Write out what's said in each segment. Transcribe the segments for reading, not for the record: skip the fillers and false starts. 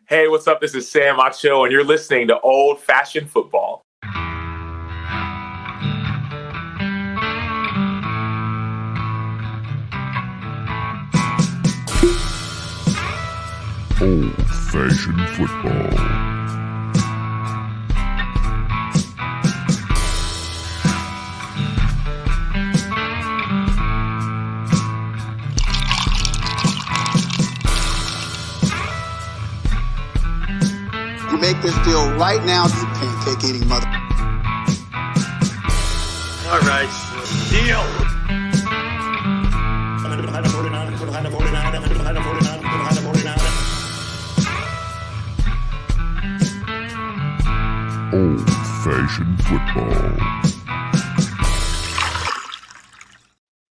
Hey, what's up? This is Sam Acho, and you're listening to Old Fashioned Football. Old Fashioned Football. Make this deal right now, you pancake eating mother. All right, deal. Old Fashioned Football.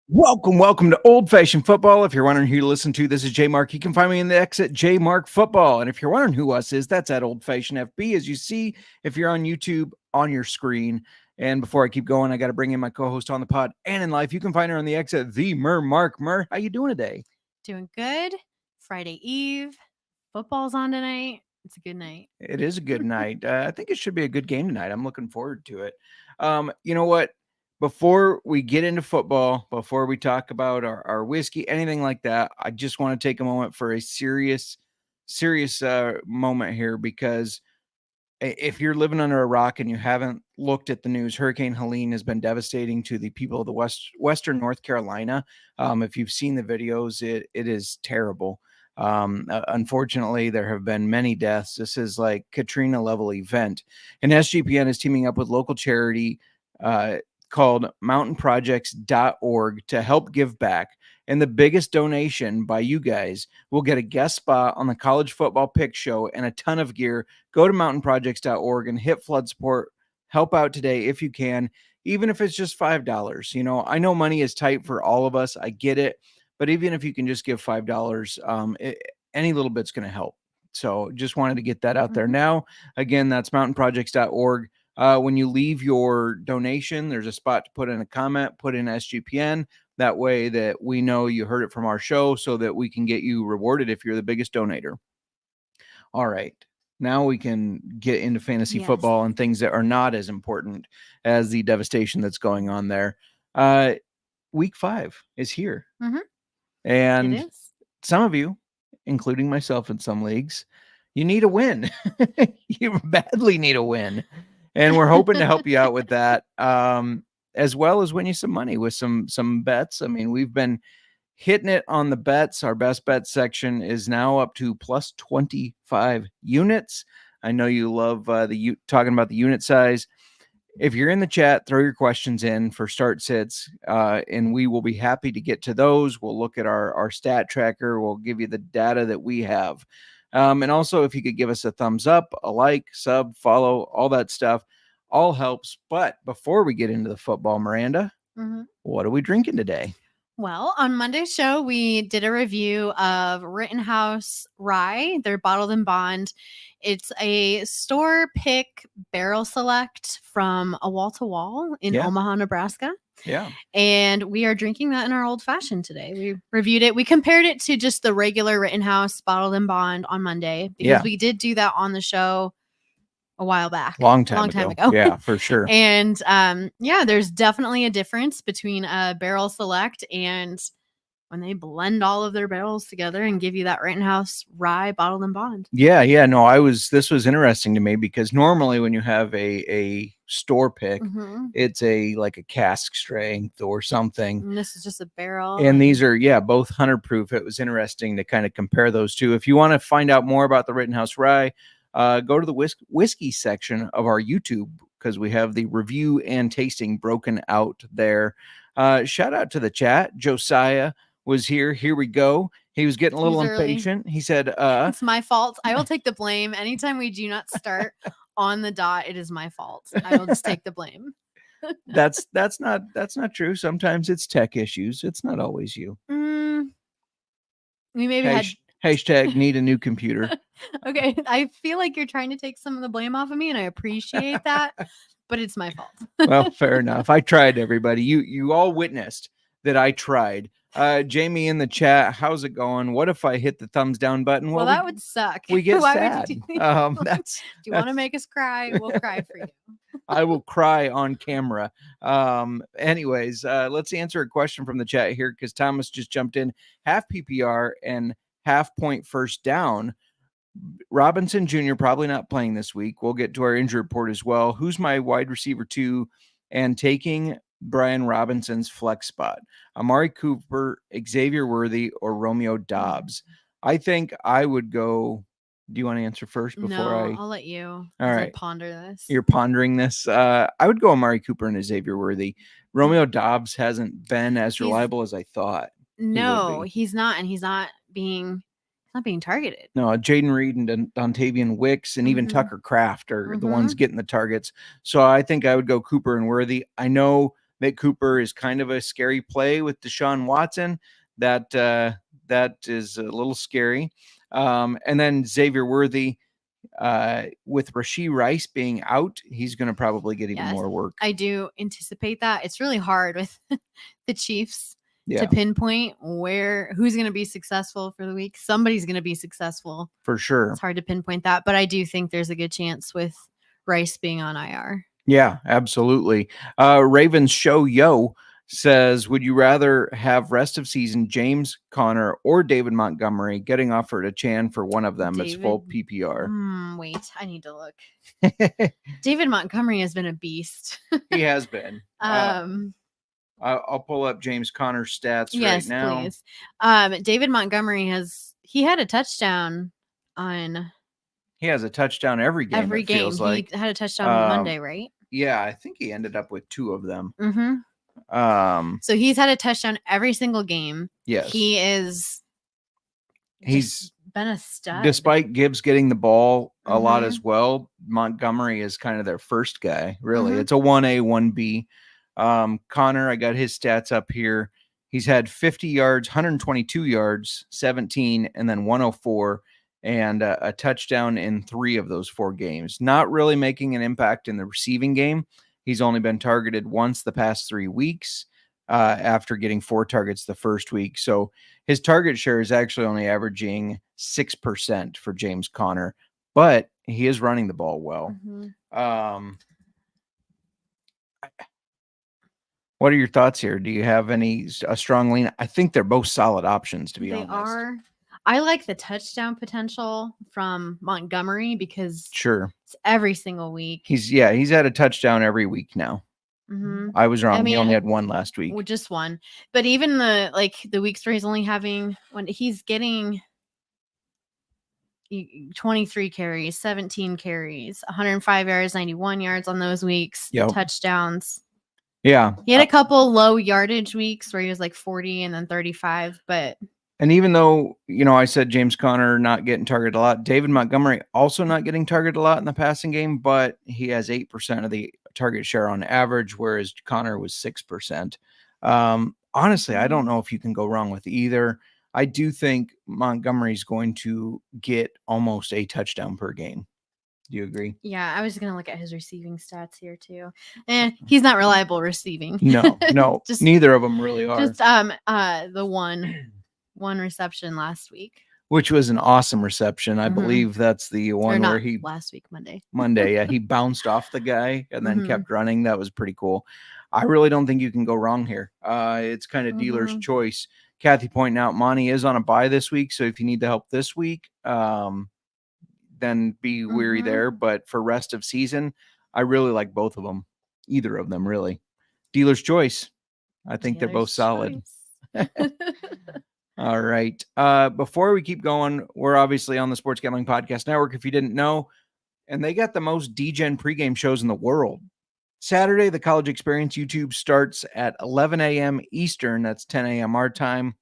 Welcome to Old Fashioned Football. If you're wondering who to listen to, this is J Mark. You can find me in the X at J Mark Football. And if you're wondering who us is, that's at Old Fashioned FB, as you see if you're on YouTube on your screen. And before I keep going, I got to bring in my co-host on the pod and in life. You can find her on the X at the Mark. How you doing today? Doing good. Friday Eve. Football's on tonight. It's a good night. It is a good night. I think it should be a good game tonight. I'm looking forward to it. You know what? Before we get into football, before we talk about our whiskey, anything like that, I just want to take a moment for a serious moment here, because if you're living under a rock and you haven't looked at the news, Hurricane Helene has been devastating to the people of the Western North Carolina. If you've seen the videos, it is terrible. Unfortunately, there have been many deaths. This is like Katrina level event, and SGPN is teaming up with local charity called mountainprojects.org to help give back. And the biggest donation by you guys will get a guest spot on the college football pick show and a ton of gear. Go to mountainprojects.org and hit flood support. Help out today if you can, even if it's just $5. You know, I know money is tight for all of us. I get it. But even if you can just give $5, any little bit's going to help. So just wanted to get that out there. Now, again, that's mountainprojects.org. When you leave your donation, there's a spot to put in a comment, put in SGPN. That way that we know you heard it from our show, so that we can get you rewarded if you're the biggest donator. All right. Now we can get into fantasy football and things that are not as important as the devastation that's going on there. Week 5 is here. Mm-hmm. And some of you, including myself in some leagues, you need a win. You badly need a win. And we're hoping to help you out with that, as well as win you some money with some bets. I mean, we've been hitting it on the bets. Our best bet section is now up to plus 25 units. I know you love talking about the unit size. If you're in the chat, throw your questions in for start sits, and we will be happy to get to those. We'll look at our stat tracker. We'll give you the data that we have. And also, if you could give us a thumbs up, a like, sub, follow, all that stuff, all helps. But before we get into the football, Miranda, what are we drinking today? Well, on Monday's show, we did a review of Rittenhouse Rye. They're bottled in bond. It's a store pick barrel select from a wall to wall in Omaha, Nebraska. Yeah. And we are drinking that in our old fashioned today. We reviewed it. We compared it to just the regular Rittenhouse bottled in bond on Monday, because we did do that on the show a while back. Long time ago. Yeah, for sure. And there's definitely a difference between a barrel select and when they blend all of their barrels together and give you that Rittenhouse Rye bottled in bond. Yeah. No, this was interesting to me, because normally when you have a store pick, it's like a cask strength or something. And this is just a barrel. And these are, both 100 proof. It was interesting to kind of compare those two. If you want to find out more about the Rittenhouse Rye, go to the whiskey section of our YouTube, because we have the review and tasting broken out there. Shout out to the chat. Josiah was here. Here we go. He was getting a little impatient. He said, it's my fault. I will take the blame. Anytime we do not start on the dot, it is my fault. I will just take the blame. That's not true. Sometimes it's tech issues. It's not always you. We maybe had hashtag need a new computer. Okay. I feel like you're trying to take some of the blame off of me, and I appreciate that, but it's my fault. Well, fair enough. I tried, everybody. You all witnessed that I tried. Jamie in the chat, how's it going? What if I hit the thumbs down button? Well, that would suck. we get Why sad. would you That's do you want to make us cry? We'll cry for you. I will cry on camera. Anyways, let's answer a question from the chat here because Thomas just jumped in. Half PPR and half point first down. Robinson Jr. probably not playing this week. We'll get to our injury report as well. Who's my wide receiver 2 and taking Brian Robinson's flex spot? Amari Cooper, Xavier Worthy, or Romeo Dobbs? I think I would go. Do you want to answer first before I'll let you. All as I right. ponder this. You're pondering this. I would go Amari Cooper and Xavier Worthy. Romeo Dobbs hasn't been as reliable as I thought. No, he's not, and he's not being targeted. No, Jaden Reed and Dontavian Wicks and even Tucker Kraft are the ones getting the targets. So I think I would go Cooper and Worthy. I know that Cooper is kind of a scary play with Deshaun Watson. That is a little scary. And then Xavier Worthy, with Rashee Rice being out, he's going to probably get even more work. I do anticipate that. It's really hard with the Chiefs to pinpoint who's going to be successful for the week. Somebody's going to be successful. For sure. It's hard to pinpoint that, but I do think there's a good chance with Rice being on IR. Yeah, absolutely. Ravens Show Yo says, would you rather have rest of season James Conner or David Montgomery? Getting offered a Chan for one of them. It's full PPR. Wait, I need to look. David Montgomery has been a beast. He has been. I'll pull up James Conner's stats right now. Yes, please. David Montgomery he had a touchdown on. He has a touchdown every game. Every game. Feels like. He had a touchdown on Monday, right? Yeah, I think he ended up with 2 of them. So he's had a touchdown every single game. Yes. He's been a stud. Despite Gibbs getting the ball a lot as well, Montgomery is kind of their first guy, really. It's a 1A, 1B. Connor, I got his stats up here. He's had 50 yards, 122 yards, 17, and then 104, and a touchdown in 3 of those 4 games. Not really making an impact in the receiving game. He's only been targeted once the past 3 weeks after getting 4 targets the first week. So his target share is actually only averaging 6% for James Conner, but he is running the ball well. What are your thoughts here? Do you have a strong lean? I think they're both solid options, to be honest. They are. I like the touchdown potential from Montgomery because it's every single week. He's had a touchdown every week now. I was wrong. He only had 1 last week. Well, just 1. But even the weeks where he's only having when he's getting 23 carries, 17 carries, 105 yards, 91 yards on those weeks, touchdowns. Yeah. He had a couple low yardage weeks where he was like 40 and then 35, and even though, I said James Conner not getting targeted a lot, David Montgomery also not getting targeted a lot in the passing game, but he has 8% of the target share on average, whereas Conner was 6%. Honestly, I don't know if you can go wrong with either. I do think Montgomery's going to get almost a touchdown per game. Do you agree? Yeah, I was just going to look at his receiving stats here too. And he's not reliable receiving. No, neither of them really are. Just the one reception last week. Which was an awesome reception. I believe that's the one where he last week, Monday. Yeah, he bounced off the guy and then kept running. That was pretty cool. I really don't think you can go wrong here. It's kind of dealer's choice. Kathy pointing out Monty is on a bye this week, so if you need the help this week, then be weary there. But for rest of season, I really like both of them. Either of them, really. Dealer's choice. I think they're both solid. All right. Before we keep going, we're obviously on the Sports Gambling Podcast Network, if you didn't know, and they got the most DGen pregame shows in the world. Saturday, the College Experience YouTube starts at 11 a.m. Eastern. That's 10 a.m. our time.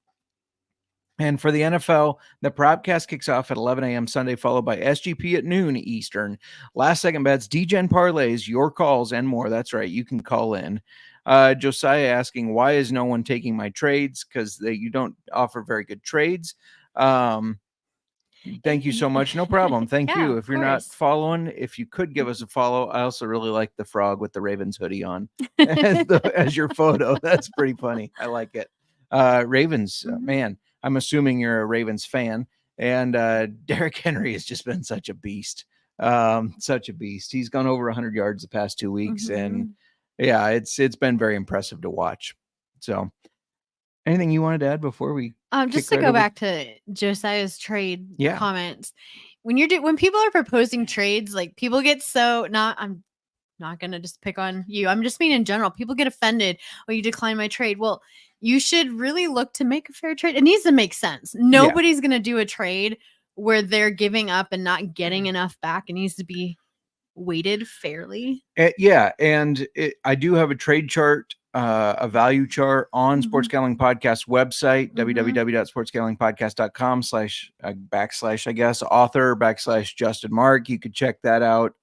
And for the NFL, the Propcast kicks off at 11 a.m. Sunday, followed by SGP at noon Eastern. Last second bets, DGen parlays, your calls, and more. That's right. You can call in. Josiah asking, why is no one taking my trades? Because you don't offer very good trades. Thank you so much. No problem. Thank you. If you're not following, if you could give us a follow. I also really like the frog with the Ravens hoodie on as your photo. That's pretty funny. I like it. Ravens, Mhm. man, I'm assuming you're a Ravens fan. And Derrick Henry has just been such a beast. Such a beast. He's gone over 100 yards the past 2 weeks. And Mhm. yeah, it's been very impressive to watch. So anything you wanted to add before we Just kick to right go over? back to Josiah's trade Yeah. comments, when when people are proposing trades, like people get so not. I'm not gonna just pick on you. I'm just being in general. People get offended when you decline my trade. Well, you should really look to make a fair trade. It needs to make sense. Nobody's gonna do a trade where they're giving up and not getting enough back. It needs to be weighted fairly. Yeah, and I do have a trade chart, a value chart on Sports Mhm. Gambling Podcast website, Mhm. www.sportsgamblingpodcast.com / I guess author / Justin Mark. You could check that out.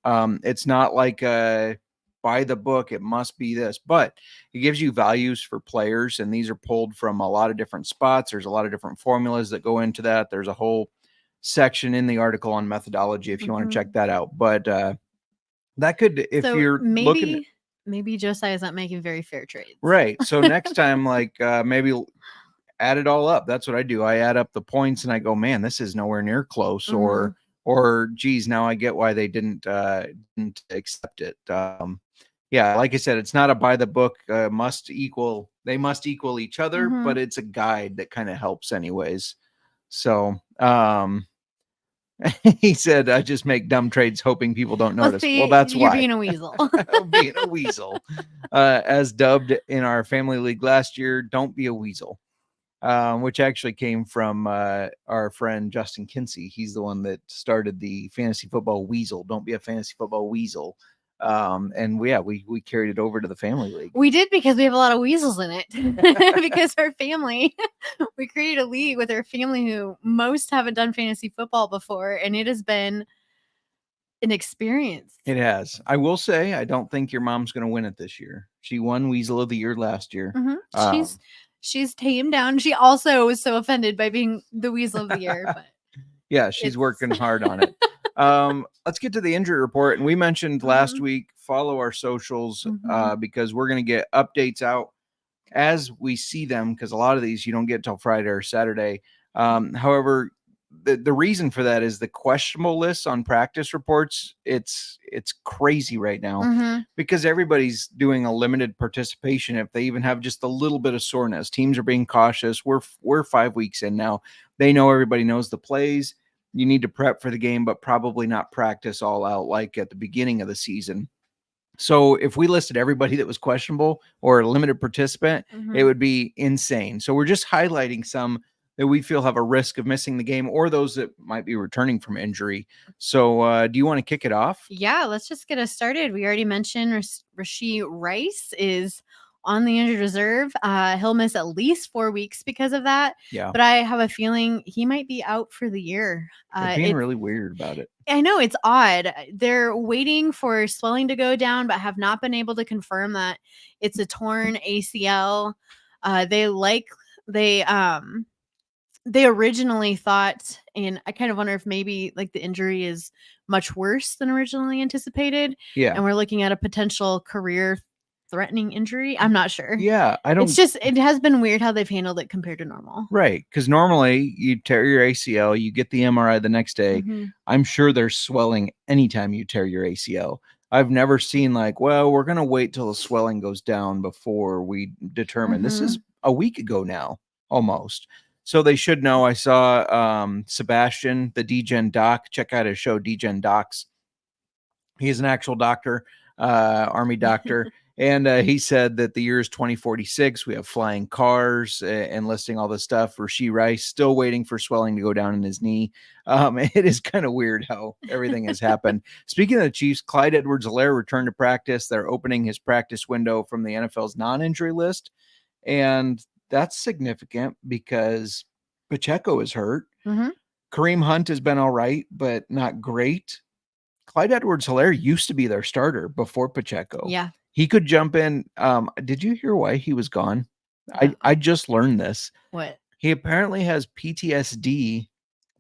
It's not like by the book, it must be this, but it gives you values for players, and these are pulled from a lot of different spots. There's a lot of different formulas that go into that. There's a whole section in the article on methodology if you want to check that out. But that could, if So you're looking at, maybe Josiah is not making very fair trades. right. So next time, like maybe add it all up. That's what I do. I add up the points and I go, man, this is nowhere near close. Mhm. Or geez, now I get why they didn't accept it. Yeah, like I said, it's not a by the book they must equal each other, but Mhm. it's a guide that kind of helps anyways. So he said, I just make dumb trades hoping people don't Well, notice. Well, see, that's you're why. being a weasel. Being a weasel. As dubbed in our family league last year, don't be a weasel. Which actually came from our friend Justin Kinsey. He's the one that started the fantasy football weasel. Don't be a fantasy football weasel. And we carried it over to the family league. We did because we have a lot of weasels in it. Because our family, we created a league with our family who most haven't done fantasy football before, and it has been an experience. It has. I will say, I don't think your mom's going to win it this year. She won Weasel of the Year last year. Mhm. She's tamed down. She also was so offended by being the weasel of the year, but yeah, she's working hard on it. Let's get to the injury report. And we mentioned last week, follow our socials because we're going to get updates out as we see them, because a lot of these you don't get till Friday or Saturday. However, the reason for that is the questionable list on practice reports. It's crazy right now because everybody's doing a limited participation. If they even have just a little bit of soreness, teams are being cautious. We're 5 weeks in now. They know, everybody knows the plays. You need to prep for the game, but probably not practice all out like at the beginning of the season. So if we listed everybody that was questionable or a limited participant, it would be insane. So we're just highlighting some that we feel have a risk of missing the game, or those that might be returning from injury. So do you want to kick it off? Yeah, let's just get us started. We already mentioned Rashee Rice is on the injured reserve. He'll miss at least 4 weeks because of that. Yeah. But I have a feeling he might be out for the year. They're being really weird about it. I know, it's odd. They're waiting for swelling to go down, but have not been able to confirm that it's a torn ACL. They originally thought, and I kind of wonder if maybe like the injury is much worse than originally anticipated. Yeah. And we're looking at a potential career threatening injury. I'm not sure. Yeah. It has been weird how they've handled it compared to normal. Right. Because normally you tear your ACL, you get the MRI the next day. I'm sure there's swelling anytime you tear your ACL. I've never seen like, well, we're going to wait till the swelling goes down before we determine. This is a week ago now, almost. So they should know. I saw Sebastian, the DGen doc. Check out his show, DGen Docs. He's an actual doctor, Army doctor. And he said that the year is 2046. We have flying cars and listing all this stuff. Rashee Rice still waiting for swelling to go down in his knee. It is kind of weird how everything has happened. Speaking of the Chiefs, Clyde Edwards-Helaire returned to practice. They're opening his practice window from the NFL's non-injury list. And that's significant because Pacheco is hurt. Kareem Hunt has been all right, but not great. Clyde Edwards-Helaire used to be their starter before Pacheco. Yeah. He could jump in. Did you hear why he was gone? No. I just learned this. What? He apparently has PTSD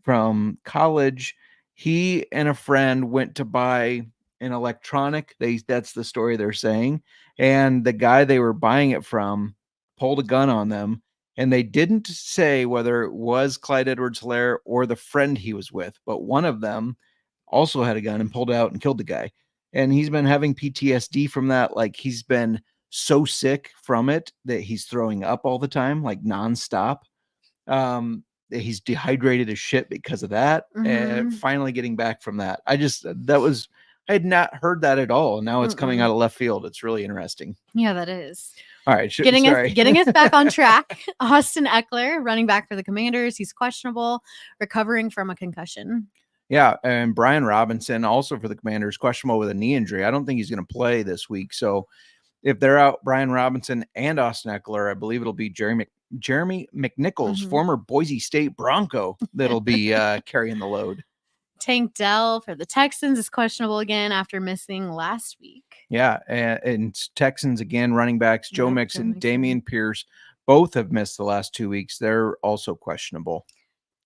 from college. He and a friend went to buy an electronic. That's the story they're saying. And the guy they were buying it from pulled a gun on them And they didn't say whether it was Clyde Edwards-Helaire or the friend he was with, but one of them also had a gun and pulled out and killed the guy. And he's been having PTSD from that. Like, he's been so sick from it that he's throwing up all the time, like nonstop. He's dehydrated as shit because of that. And finally getting back from that. I had not heard that at all. And now it's coming out of left field. It's really interesting. Yeah, that is. All right. Getting us back on track. Austin Eckler, running back for the Commanders. He's questionable, recovering from a concussion. Yeah. And Brian Robinson, also for the Commanders, questionable with a knee injury. I don't think he's going to play this week. So if they're out Brian Robinson and Austin Eckler, I believe it'll be Jeremy McNichols, former Boise State Bronco, that'll be carrying the load. Tank Dell for the Texans is questionable again after missing last week. Yeah, and Texans again, running backs Joe Mixon, Dameon Pierce, both have missed the last 2 weeks. They're also questionable.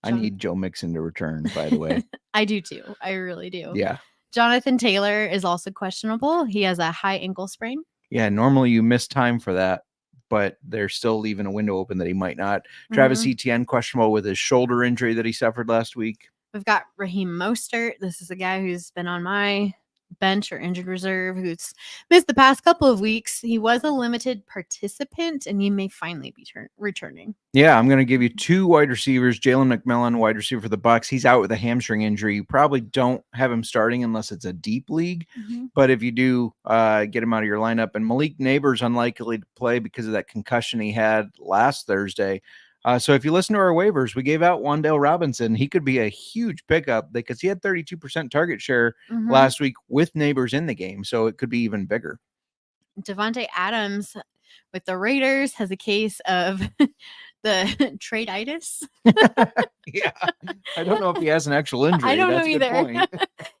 I need Joe Mixon to return, by the way. I do too. I really do. Yeah. Jonathan Taylor is also questionable. He has a high ankle sprain. Yeah, normally you miss time for that, but they're still leaving a window open that he might not. Travis Etienne questionable with his shoulder injury that he suffered last week. We've got Raheem Mostert. This is a guy who's been on my bench or injured reserve, who's missed the past couple of weeks. He was a limited participant, and he may finally be returning. Yeah, I'm going to give you 2 wide receivers. Jalen McMillan, wide receiver for the Bucs. He's out with a hamstring injury. You probably don't have him starting unless it's a deep league. But if you do, get him out of your lineup. And Malik Neighbors unlikely to play because of that concussion he had last Thursday. So if you listen to our waivers, we gave out Wan'Dale Robinson. He could be a huge pickup because he had 32% target share last week with Neighbors in the game. So it could be even bigger. Devontae Adams with the Raiders has a case of the trade-itis. Yeah. I don't know if he has an actual injury. I don't know either.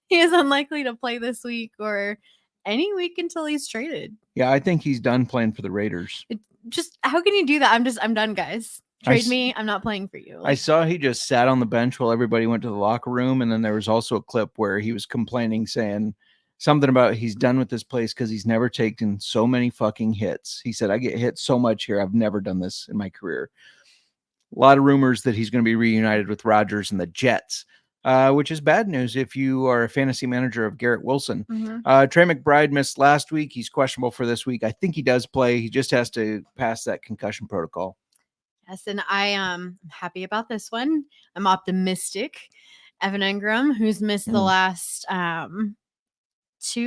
He is unlikely to play this week or any week until he's traded. Yeah, I think he's done playing for the Raiders. Just how can you do that? I'm done, guys. Trade me. I'm not playing for you. I saw he just sat on the bench while everybody went to the locker room. And then there was also a clip where he was complaining, saying something about he's done with this place because he's never taken so many fucking hits. He said, I get hit so much here. I've never done this in my career. A lot of rumors that he's going to be reunited with Rodgers and the Jets, which is bad news if you are a fantasy manager of Garrett Wilson. Trey McBride missed last week. He's questionable for this week. I think he does play. He just has to pass that concussion protocol. Yes, and I am happy about this one. I'm optimistic. Evan Engram, who's missed the last 2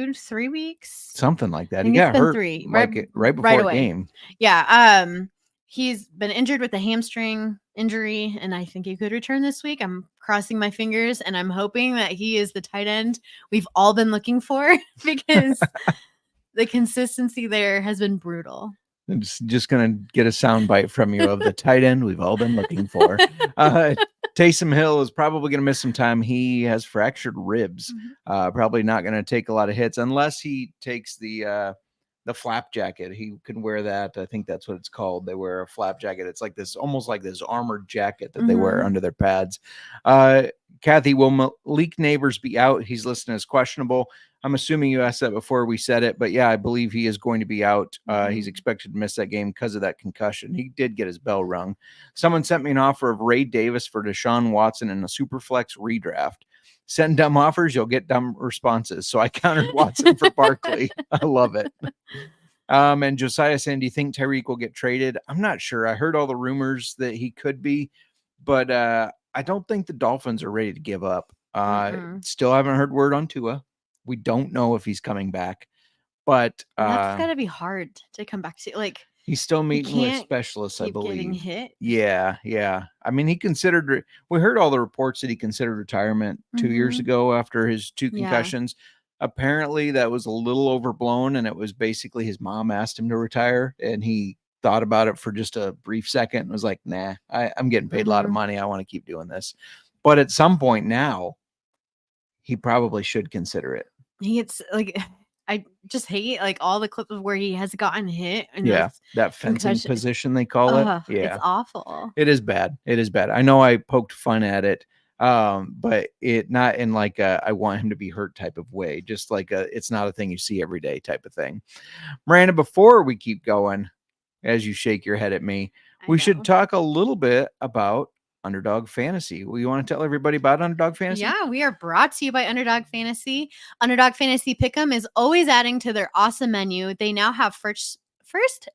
to 3 weeks, something like that. He got hurt 3 right before a game. Yeah, he's been injured with a hamstring injury, and I think he could return this week. I'm crossing my fingers, and I'm hoping that he is the tight end we've all been looking for because the consistency there has been brutal. I'm just going to get a soundbite from you of the tight end we've all been looking for. Taysom Hill is probably going to miss some time. He has fractured ribs. Probably not going to take a lot of hits unless he takes the flap jacket. He can wear that. I think that's what it's called. They wear a flap jacket. It's like this, almost like this armored jacket that they wear under their pads. Kathy, will Malik Neighbors be out? He's listed as questionable. I'm assuming you asked that before we said it, but yeah, I believe he is going to be out. He's expected to miss that game because of that concussion. He did get his bell rung. Someone sent me an offer of Ray Davis for Deshaun Watson in a Superflex redraft. Send dumb offers, you'll get dumb responses. So I countered Watson for Barkley. I love it. And Josiah saying, do you think Tyreek will get traded? I'm not sure. I heard all the rumors that he could be, but I don't think the Dolphins are ready to give up. Still haven't heard word on Tua. We don't know if he's coming back, but that's gotta be hard to come back to. Like, he's still meeting with specialists, I believe. Getting hit. Yeah. I mean, we heard all the reports that he considered retirement 2 years ago after his 2 concussions. Apparently that was a little overblown, and it was basically his mom asked him to retire, and he thought about it for just a brief second and was like, nah, I'm getting paid a lot of money. I want to keep doing this. But at some point now, he probably should consider it. It's like, I just hate like all the clips of where he has gotten hit. And that fencing position they call it. Yeah, it's awful. It is bad. I know I poked fun at it, but it not in like I want him to be hurt type of way. Just like it's not a thing you see every day type of thing. Miranda, before we keep going, as you shake your head at me, we know. should talk a little bit about Underdog Fantasy. Well, you want to tell everybody about Underdog Fantasy? Yeah, we are brought to you by Underdog Fantasy. Underdog Fantasy Pick'em is always adding to their awesome menu. They now have first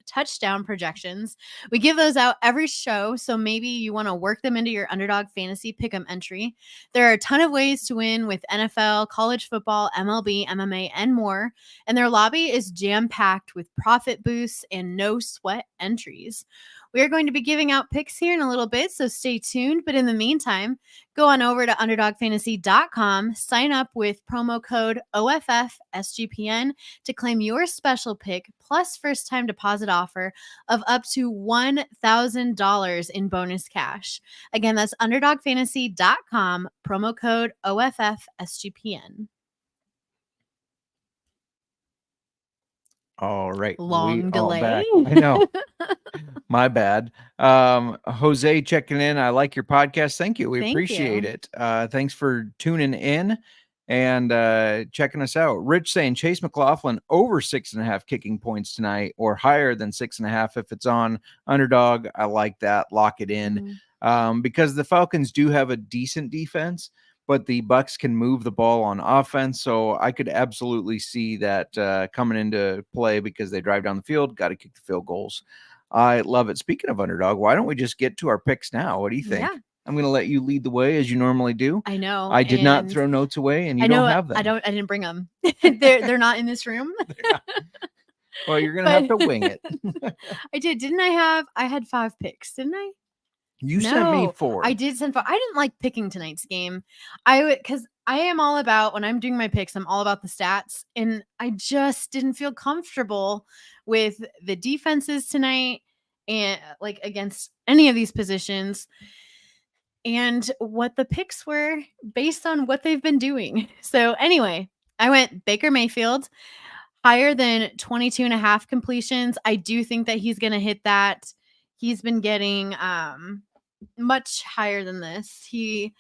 touchdown projections. We give those out every show, so maybe you want to work them into your Underdog Fantasy Pick'em entry. There are a ton of ways to win with NFL, college football, MLB, MMA, and more. And their lobby is jam-packed with profit boosts and no sweat entries. We are going to be giving out picks here in a little bit, so stay tuned. But in the meantime, go on over to underdogfantasy.com, sign up with promo code OFFSGPN to claim your special pick plus first time deposit offer of up to $1,000 in bonus cash. Again, that's underdogfantasy.com, promo code OFFSGPN. All right. Long delay. Back. I know. My bad. Jose checking in. I like your podcast. Thank you. We Thank appreciate you. it. Thanks for tuning in and checking us out. Rich saying Chase McLaughlin over 6.5 kicking points tonight, or higher than 6.5 if it's on Underdog. I like that. Lock it in. Because the Falcons do have a decent defense, but the Bucks can move the ball on offense. So I could absolutely see that coming into play because they drive down the field, got to kick the field goals. I love it. Speaking of Underdog, why don't we just get to our picks now? What do you think? Yeah. I'm going to let you lead the way as you normally do. I know. I did not and throw notes away, and you I know don't have them. I didn't bring them. they're not in this room. Well, you're going to have to wing it. I did. I had 5 picks, didn't I? You sent me 4. I did send 5. I didn't like picking tonight's game. Because I am all about, when I'm doing my picks, I'm all about the stats. And I just didn't feel comfortable with the defenses tonight and like against any of these positions and what the picks were based on what they've been doing. So anyway, I went Baker Mayfield higher than 22.5 completions. I do think that he's going to hit that. He's been getting much higher than this. He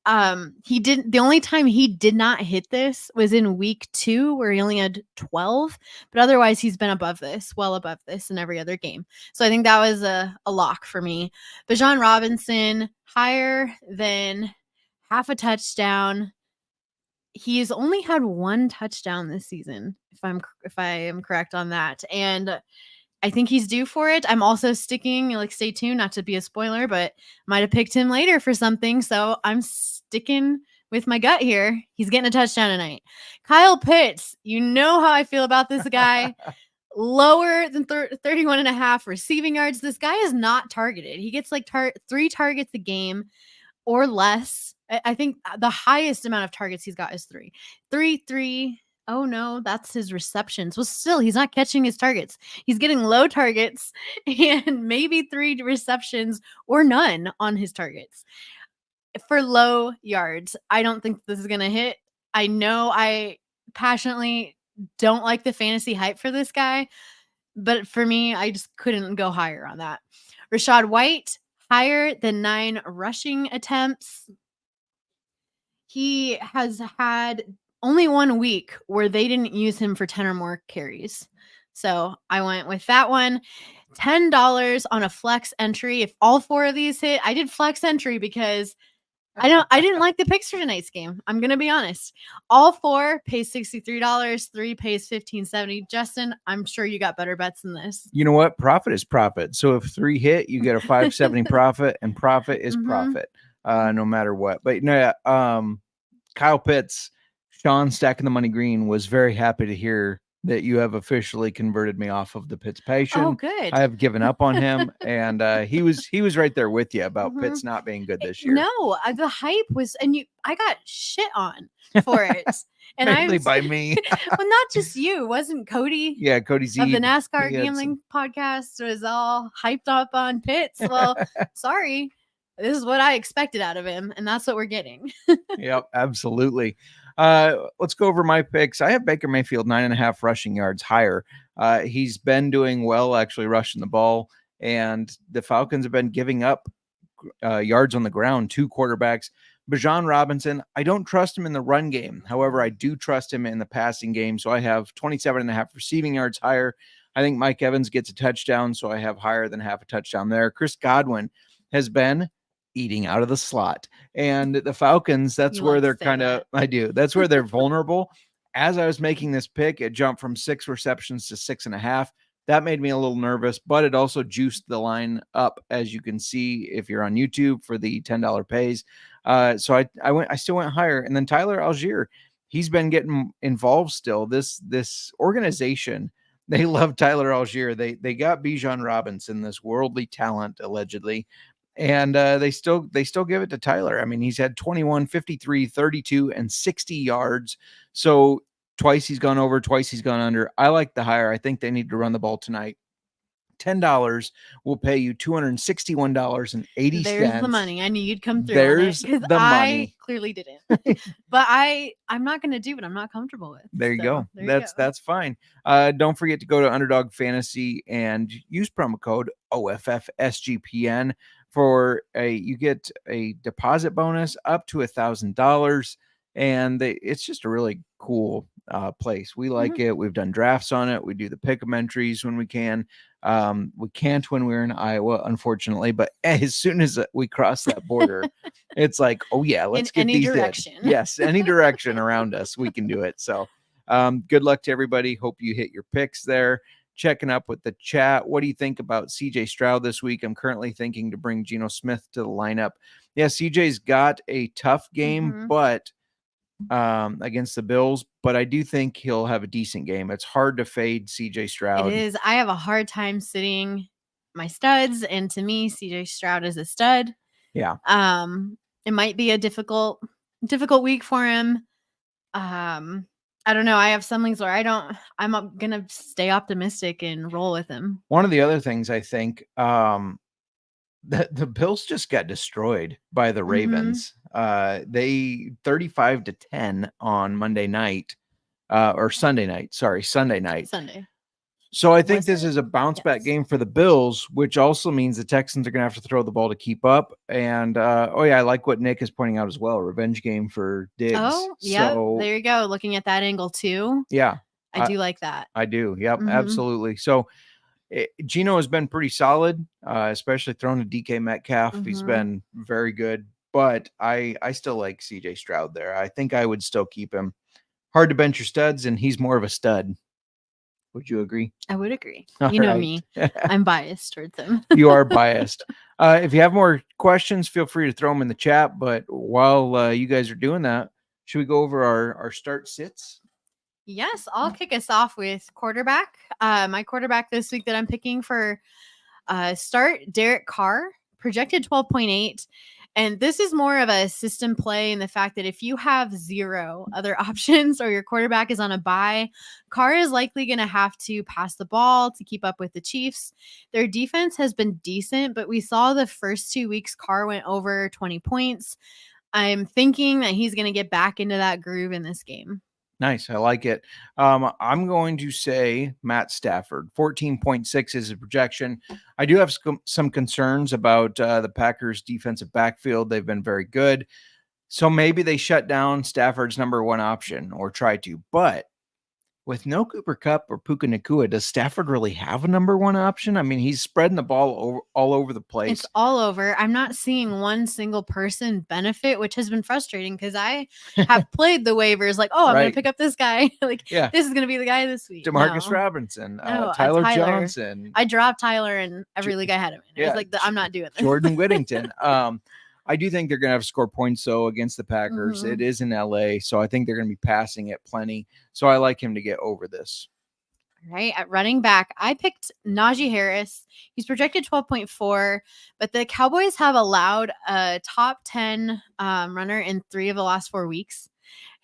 didn't. The only time he did not hit this was in week 2, where he only had 12. But otherwise, he's been above this, well above this in every other game. So I think that was a lock for me. Bijan Robinson higher than half a touchdown. He's only had 1 touchdown this season, if I am correct on that, and I think he's due for it. I'm also sticking, stay tuned, not to be a spoiler, but might have picked him later for something. So I'm sticking with my gut here. He's getting a touchdown tonight. Kyle Pitts, you know how I feel about this guy. Lower than 31.5 receiving yards. This guy is not targeted. He gets 3 targets a game or less. I think the highest amount of targets he's got is 3. 3. Oh no, that's his receptions. Well, still, he's not catching his targets. He's getting low targets and maybe 3 receptions or none on his targets for low yards. I don't think this is going to hit. I know I passionately don't like the fantasy hype for this guy, but for me, I just couldn't go higher on that. Rashad White, higher than 9 rushing attempts. He has had only 1 week where they didn't use him for 10 or more carries. So I went with that one. $10 on a flex entry. If all 4 of these hit, I did flex entry because I didn't like the picks for tonight's game. I'm going to be honest. All 4 pays $63. 3 pays $15.70. Justin, I'm sure you got better bets than this. You know what? Profit is profit. So if 3 hit, you get a $5.70 profit, and profit is profit, no matter what. But no, Kyle Pitts, Sean stacking the money green, was very happy to hear that you have officially converted me off of the Pitts patient. Oh, good. I have given up on him, and he was right there with you about Pitts not being good this year. No, the hype was, and I got shit on for it, and Mainly by me. Well, not just you. Wasn't Cody? Yeah, Cody Z of the NASCAR gambling podcast was all hyped up on Pitts. Well, sorry, this is what I expected out of him, and that's what we're getting. Yep, absolutely. Let's go over my picks. I have Baker Mayfield 9.5 rushing yards higher. He's been doing well, actually rushing the ball, and the Falcons have been giving up yards on the ground to quarterbacks. Bijan Robinson, I don't trust him in the run game. However, I do trust him in the passing game. So I have 27.5 receiving yards higher. I think Mike Evans gets a touchdown, so I have higher than half a touchdown there. Chris Godwin has been eating out of the slot. And the Falcons, that's You where like to they're say kind of, that. I do. That's where they're vulnerable. As I was making this pick, it jumped from 6 receptions to 6.5. That made me a little nervous, but it also juiced the line up, as you can see if you're on YouTube for the $10 pays. So I still went higher. And then Tyler Algier, he's been getting involved still. This organization, they love Tyler Algier. They got Bijan Robinson, this worldly talent, allegedly. And they still give it to Tyler. I mean, he's had 21, 53, 32, and 60 yards. So twice he's gone over, twice he's gone under. I like the higher. I think they need to run the ball tonight. $10 will pay you $261.80. There's the money. I knew you'd come through. There's on it, 'cause the I money. clearly didn't. But I'm not going to do what I'm not comfortable with. There you So, go. there you go. That's fine. Don't forget to go to Underdog Fantasy and use promo code OFFSGPN for you get a deposit bonus up to $1,000, and it's just a really cool place. We like it. We've done drafts on it. We do the pick 'em entries when we can. We can't when we're in Iowa, unfortunately, but as soon as we cross that border, it's like, oh yeah, let's get any these direction. Yes, any direction around us, we can do it. So good luck to everybody. Hope you hit your picks there. Checking up with the chat. What do you think about CJ Stroud this week? I'm currently thinking to bring Geno Smith to the lineup. Yeah, CJ's got a tough game, but against the Bills, but I do think he'll have a decent game. It's hard to fade CJ Stroud. It is. I have a hard time sitting my studs, and to me, CJ Stroud is a stud. Yeah. It might be a difficult week for him. I don't know. I have some leagues where I'm gonna stay optimistic and roll with him. One of the other things I think, the Bills just got destroyed by the Ravens. They 35-10 on Monday night, or Sunday night. Sorry, Sunday night. Sunday. So I think Was this it? is a bounce back Yes. game for the Bills, which also means the Texans are going to have to throw the ball to keep up. And I like what Nick is pointing out as well. Revenge game for Diggs. Oh, yeah. So, There you go. Looking at that angle too. yeah, I do like that. I do. Yep, Mhm. absolutely. So Geno has been pretty solid, especially throwing to DK Metcalf. He's been very good, but I still like CJ Stroud there. I think I would still keep him. Hard to bench your studs, and he's more of a stud. Would you agree? I would agree. All You know right. me. I'm biased towards him. You are biased. If you have more questions, feel free to throw them in the chat. But while you guys are doing that, should we go over our start sits? Yes, I'll kick us off with quarterback. My quarterback this week that I'm picking for start, Derek Carr, projected 12.8. And this is more of a system play in the fact that if you have zero other options or your quarterback is on a bye, Carr is likely going to have to pass the ball to keep up with the Chiefs. Their defense has been decent, but we saw the first 2 weeks Carr went over 20 points. I'm thinking that he's going to get back into that groove in this game. Nice. I like it. I'm going to say Matt Stafford. 14.6 is a projection. I do have some concerns about the Packers' defensive backfield. They've been very good. So maybe they shut down Stafford's number one option or try to. But with no Cooper Kupp or Puka Nacua, does Stafford really have a number one option? I mean, he's spreading the ball all over the place. It's all over. I'm not seeing one single person benefit, which has been frustrating because I have played the waivers like, oh, I'm going to pick up this guy. Like, Yeah. This is going to be the guy this week. Demarcus No. Robinson, No, Tyler Tyler. Johnson. I dropped Tyler in every league I had him in. It was like, I'm not doing this. Jordan Whittington. I do think they're going to have to score points, though, against the Packers. It is in LA, so I think they're going to be passing it plenty. So I like him to get over this. Right. At running back, I picked Najee Harris. He's projected 12.4, but the Cowboys have allowed a top 10 runner in 3 of the last 4 weeks.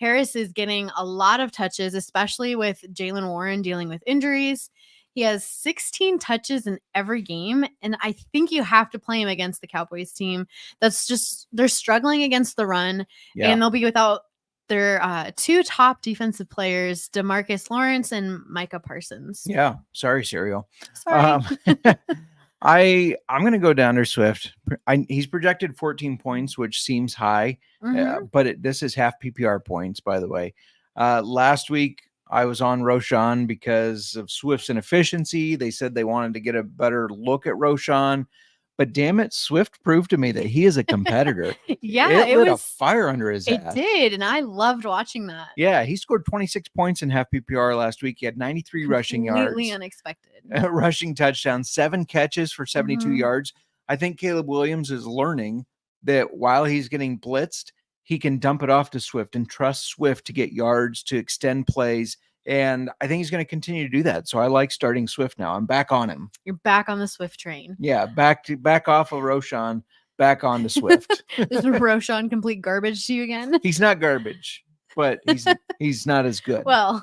Harris is getting a lot of touches, especially with Jaylen Warren dealing with injuries. He has 16 touches in every game, and I think you have to play him against the Cowboys team. They're struggling against the run, and they'll be without their 2 top defensive players, DeMarcus Lawrence and Micah Parsons. Yeah. Sorry, Serial. Sorry. I'm going to go down to Swift. He's projected 14 points, which seems high, but this is half PPR points, by the way. Last week, I was on Roshan because of Swift's inefficiency. They said they wanted to get a better look at Roshan. But damn it, Swift proved to me that he is a competitor. Yeah, it lit a fire under his It ass. did, and I loved watching that. Yeah, he scored 26 points in half PPR last week. He had 93 rushing yards. Completely unexpected. Rushing touchdowns, 7 catches for 72 yards. I think Caleb Williams is learning that while he's getting blitzed, he can dump it off to Swift and trust Swift to get yards, to extend plays. And I think he's going to continue to do that. So I like starting Swift now. I'm back on him. You're back on the Swift train. Yeah, back off of Roshan, back on to Swift. Is Roshan complete garbage to you again? He's not garbage, but he's not as good. Well,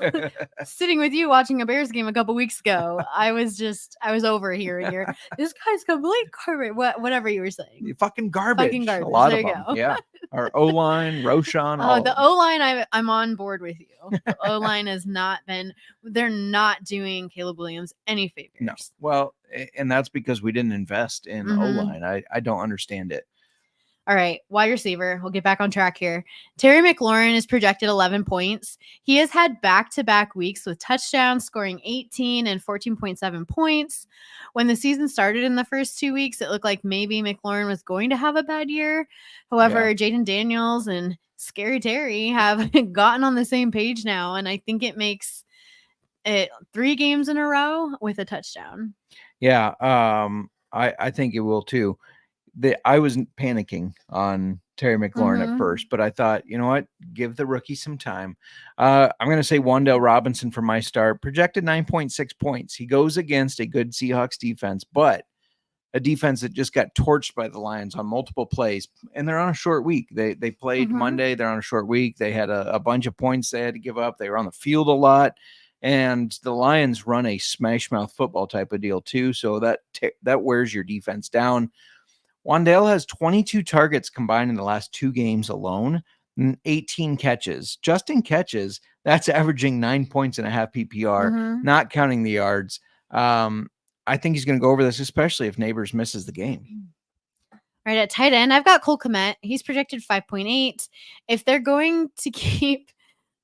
sitting with you watching a Bears game a couple weeks ago, I was over hearing this guy's complete garbage. Whatever you were saying. Fucking garbage. Fucking garbage. A lot There of you them. go. Yeah. Our O-line, Roshan. Oh, the O-line, I'm on board with you. The O-line has not been, they're not doing Caleb Williams any favors. No. Well, and that's because we didn't invest in O-line. I don't understand it. All right, wide receiver. We'll get back on track here. Terry McLaurin is projected 11 points. He has had back-to-back weeks with touchdowns, scoring 18 and 14.7 points. When the season started in the first 2 weeks, it looked like maybe McLaurin was going to have a bad year. However, Jaden Daniels and Scary Terry have gotten on the same page now, and I think it makes it 3 games in a row with a touchdown. Yeah, I think it will too. I was panicking on Terry McLaurin at first, but I thought, you know what? Give the rookie some time. I'm going to say Wan'Dale Robinson for my start. Projected 9.6 points. He goes against a good Seahawks defense, but a defense that just got torched by the Lions on multiple plays, and they're on a short week. They played Monday. They're on a short week. They had a bunch of points they had to give up. They were on the field a lot. And the Lions run a smash mouth football type of deal too. So that wears your defense down. Wan'Dale has 22 targets combined in the last 2 games alone, and 18 catches. Just in catches, that's averaging 9 points and a half PPR, not counting the yards. I think he's going to go over this, especially if Neighbors misses the game. All right, at tight end, I've got Cole Kmet. He's projected 5.8. If they're going to keep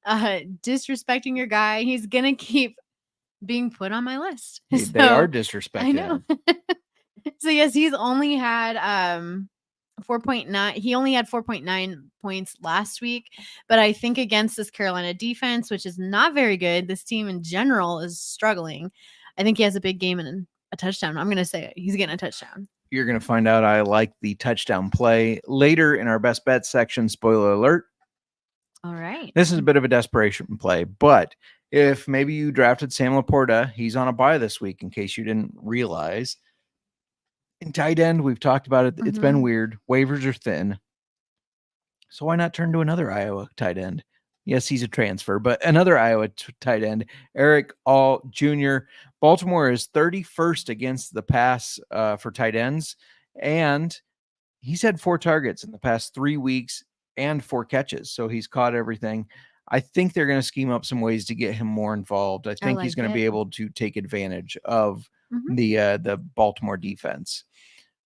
disrespecting your guy, he's going to keep being put on my list. They are disrespecting I know. So yes, he's only had 4.9. He only had 4.9 points last week, but I think against this Carolina defense, which is not very good, this team in general is struggling. I think he has a big game and a touchdown. I'm going to say he's getting a touchdown. You're going to find out I like the touchdown play later in our best bet section. Spoiler alert. All right. This is a bit of a desperation play, but if maybe you drafted Sam Laporta, he's on a bye this week in case you didn't realize. In tight end, we've talked about it. It's been weird. Waivers are thin. So why not turn to another Iowa tight end? Yes, he's a transfer, but another Iowa tight end, Eric All Jr. Baltimore is 31st against the pass for tight ends, and he's had 4 targets in the past 3 weeks and 4 catches. So he's caught everything. I think they're going to scheme up some ways to get him more involved. I think he's going to be able to take advantage of the Baltimore defense.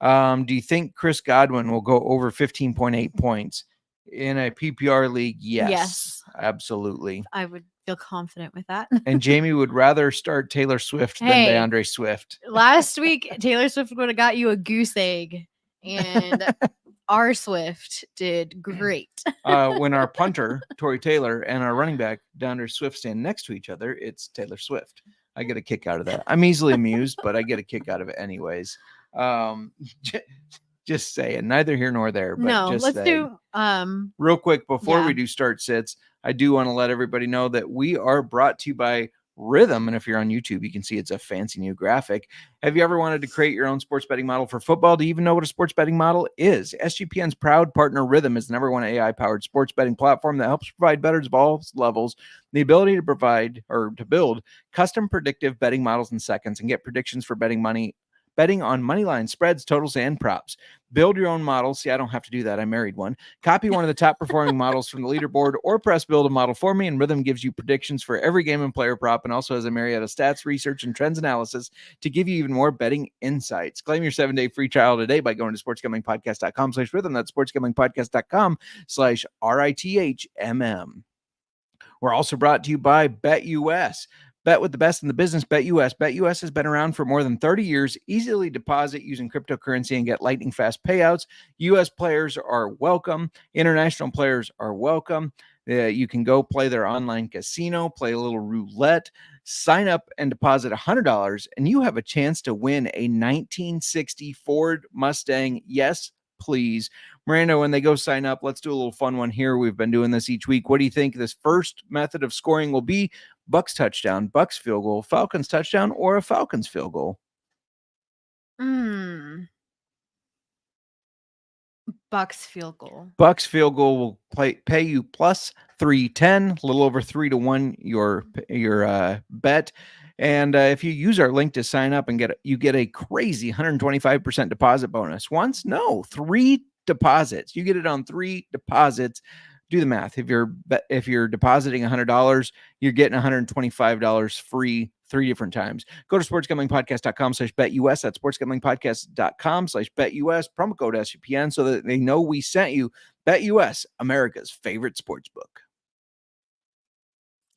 Do you think Chris Godwin will go over 15.8 points in a PPR league? Yes, absolutely. I would feel confident with that. And Jamie would rather start Taylor Swift than DeAndre Swift. Last week, Taylor Swift would have got you a goose egg, and our Swift did great. When our punter, Tory Taylor, and our running back, DeAndre Swift, stand next to each other, it's Taylor Swift. I get a kick out of that. I'm easily amused, but I get a kick out of it anyways. Just saying, neither here nor there. But no, just let's saying. do real quick before we do start sits. I do want to let everybody know that we are brought to you by Rhythm, and if you're on YouTube, you can see it's a fancy new graphic. Have you ever wanted to create your own sports betting model for football? Do you even know what a sports betting model is? SGPN's proud partner Rhythm is the #1 AI-powered sports betting platform that helps provide bettors of all levels the ability to provide or to build custom predictive betting models in seconds and get predictions for betting on money lines, spreads, totals, and props. Build your own model. See, I don't have to do that. I married one. Copy one of the top performing models from the leaderboard or press build a model for me, and Rhythm gives you predictions for every game and player prop and also has a myriad of stats, research, and trends analysis to give you even more betting insights. Claim your 7-day free trial today by going to sportsgamblingpodcast.com/rhythm. That's sportsgamblingpodcast.com/RITHMM. We're also brought to you by BetUS. Bet with the best in the business, BetUS. BetUS has been around for more than 30 years. Easily deposit using cryptocurrency and get lightning fast payouts. U.S. players are welcome. International players are welcome. You can go play their online casino, play a little roulette, sign up and deposit $100, and you have a chance to win a 1960 Ford Mustang. Yes, please. Miranda, when they go sign up, let's do a little fun one here. We've been doing this each week. What do you think this first method of scoring will be? Bucks touchdown, Bucks field goal, Falcons touchdown, or a Falcons field goal? Bucks field goal. Bucks field goal will pay you plus 310, a little over 3-1 your bet. And if you use our link to sign up and get a crazy 125% deposit bonus. Once, no, 3 deposits. You get it on 3 deposits. Do the math. If you're depositing $100, you're getting $125 free 3 different times. Go to sportsgamblingpodcast.com/betus. That's sportsgamblingpodcast.com/betus. Promo code SUPN so that they know we sent you. BetUS, America's favorite sports book.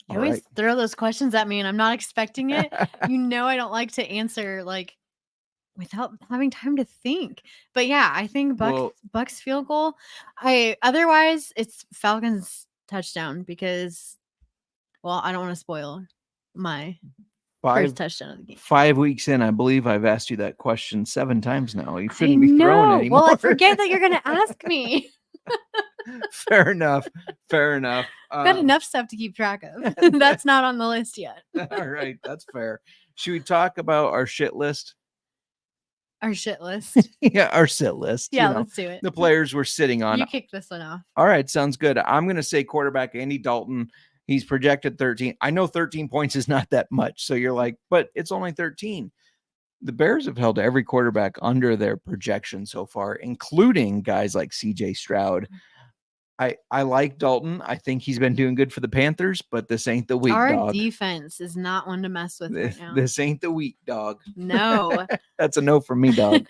You always throw those questions at me and I'm not expecting it. You know I don't like to answer like without having time to think. But yeah, I think Bucks field goal. Otherwise it's Falcons touchdown because I don't want to spoil my first touchdown of the game. 5 weeks in, I believe I've asked you that question 7 times now. You shouldn't be throwing anymore. Well, I forget that you're going to ask me. Fair enough. Got enough stuff to keep track of. That's not on the list yet. All right, that's fair. Should we talk about our shit list? Our shit list. Yeah, our sit list. Yeah, let's do it. The players we're sitting on. You kick this one off. All right, sounds good. I'm going to say quarterback Andy Dalton. He's projected 13. I know 13 points is not that much. So you're like, but it's only 13. The Bears have held every quarterback under their projection so far, including guys like CJ Stroud. I like Dalton. I think he's been doing good for the Panthers, but this ain't the week, dog. Our defense is not one to mess with right now. This ain't the week, dog. No. That's a no from me, dog.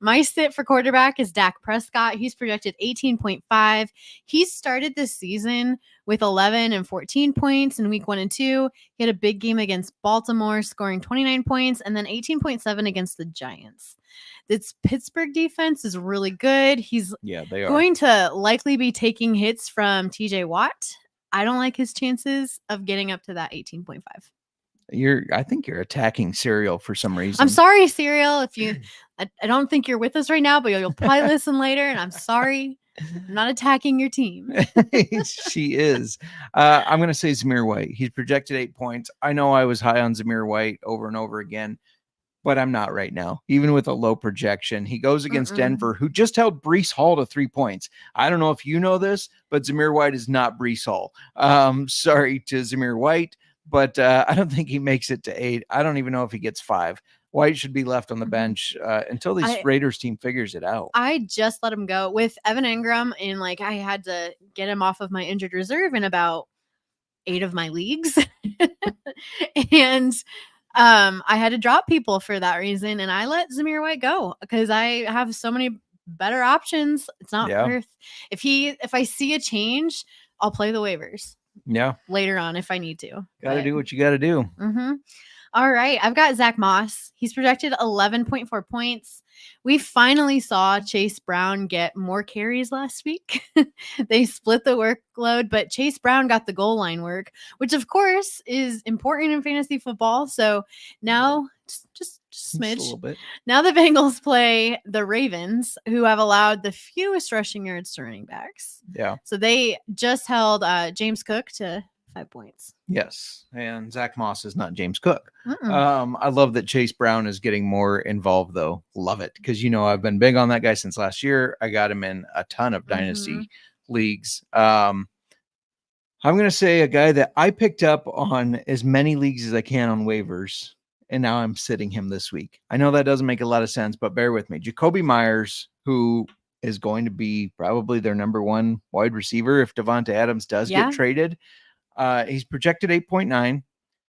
My sit for quarterback is Dak Prescott. He's projected 18.5. He started this season with 11 and 14 points in week 1 and 2. He had a big game against Baltimore, scoring 29 points, and then 18.7 against the Giants. This Pittsburgh defense is really good. They are going to likely be taking hits from TJ Watt. I don't like his chances of getting up to that 18.5. I think you're attacking Serial for some reason. I'm sorry, Serial. If you, I don't think you're with us right now, but you'll probably listen later. And I'm sorry. I'm not attacking your team. She is. I'm going to say Zamir White. He's projected 8 points. I know I was high on Zamir White over and over again, but I'm not right now. Even with a low projection, he goes against Denver, who just held Breece Hall to 3 points. I don't know if you know this, but Zamir White is not Breece Hall. Sorry to Zamir White, but I don't think he makes it to 8. I don't even know if he gets 5. White should be left on the bench until this Raiders team figures it out. I just let him go with Evan Ingram, and I had to get him off of my injured reserve in about 8 of my leagues. And I had to drop people for that reason, and I let Zamir White go because I have so many better options. It's not worth if I see a change, I'll play the waivers. Yeah. Later on if I need to. Gotta do what you gotta do. Mm-hmm. All right. I've got Zach Moss. He's projected 11.4 points. We finally saw Chase Brown get more carries last week. They split the workload, but Chase Brown got the goal line work, which of course is important in fantasy football. So now just smidge. Just a little bit. Now the Bengals play the Ravens, who have allowed the fewest rushing yards to running backs. Yeah. So they just held James Cook to 5 points. Yes. And Zach Moss is not James Cook. I love that Chase Brown is getting more involved, though. Love it. Because, I've been big on that guy since last year. I got him in a ton of dynasty leagues. I'm going to say a guy that I picked up on as many leagues as I can on waivers. And now I'm sitting him this week. I know that doesn't make a lot of sense, but bear with me. Jacoby Myers, who is going to be probably their number 1 wide receiver if Devonta Adams does get traded. He's projected 8.9.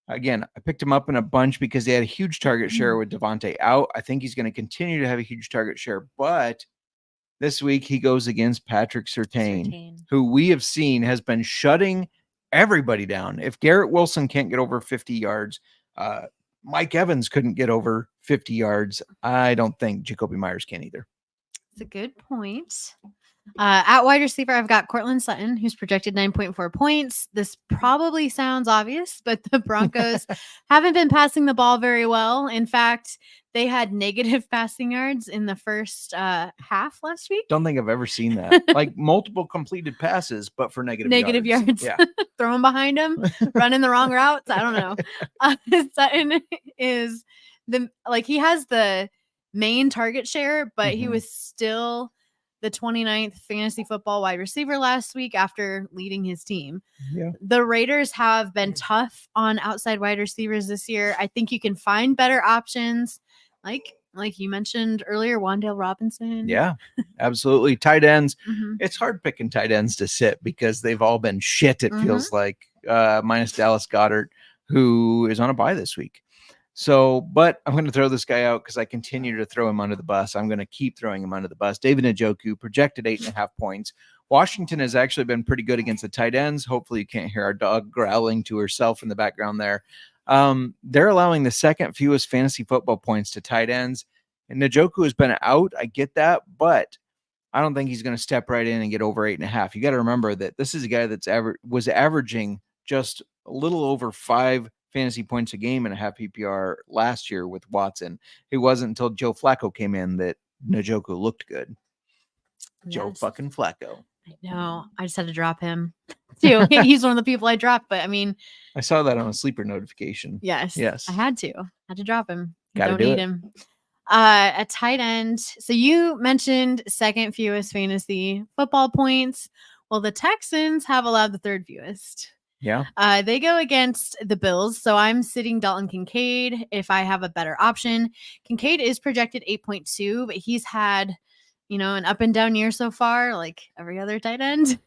Again, I picked him up in a bunch because they had a huge target share with Devontae out. I think he's going to continue to have a huge target share, but this week he goes against Patrick Surtain, who we have seen has been shutting everybody down. If Garrett Wilson can't get over 50 yards, Mike Evans couldn't get over 50 yards. I don't think Jacoby Myers can either. It's a good point. At wide receiver, I've got Cortland Sutton, who's projected 9.4 points. This probably sounds obvious, but the Broncos haven't been passing the ball very well. In fact, they had negative passing yards in the first half last week. Don't think I've ever seen that. Like multiple completed passes, but for negative yards. Yeah. Throwing behind him, running the wrong routes. I don't know. Sutton is he has the main target share, but he was still the 29th fantasy football wide receiver last week after leading his team. Yeah. The Raiders have been tough on outside wide receivers this year. I think you can find better options like you mentioned earlier, Wan'Dale Robinson. Yeah, absolutely. Tight ends. Mhm. It's hard picking tight ends to sit because they've all been shit. It feels like minus Dallas Goedert, who is on a bye this week. So, but I'm going to throw this guy out because I continue to throw him under the bus. I'm going to keep throwing him under the bus. David Njoku projected 8.5 points. Washington has actually been pretty good against the tight ends. Hopefully you can't hear our dog growling to herself in the background there. They're allowing the second fewest fantasy football points to tight ends. And Njoku has been out. I get that, but I don't think he's going to step right in and get over 8.5. You got to remember that this is a guy that's was averaging just a little over 5 fantasy points a game and a half PPR last year with Watson. It wasn't until Joe Flacco came in that Njoku looked good. Yes. Joe fucking Flacco. I know. I just had to drop him too. He's one of the people I dropped, but I mean, I saw that on a sleeper notification. yes, Yes. I had to drop him. Gotta Don't do need it. him. A tight end. So you mentioned second fewest fantasy football points. Well, the Texans have allowed the third fewest. Yeah. They go against the Bills. So I'm sitting Dalton Kincaid if I have a better option. Kincaid is projected 8.2, but he's had, an up and down year so far, like every other tight end.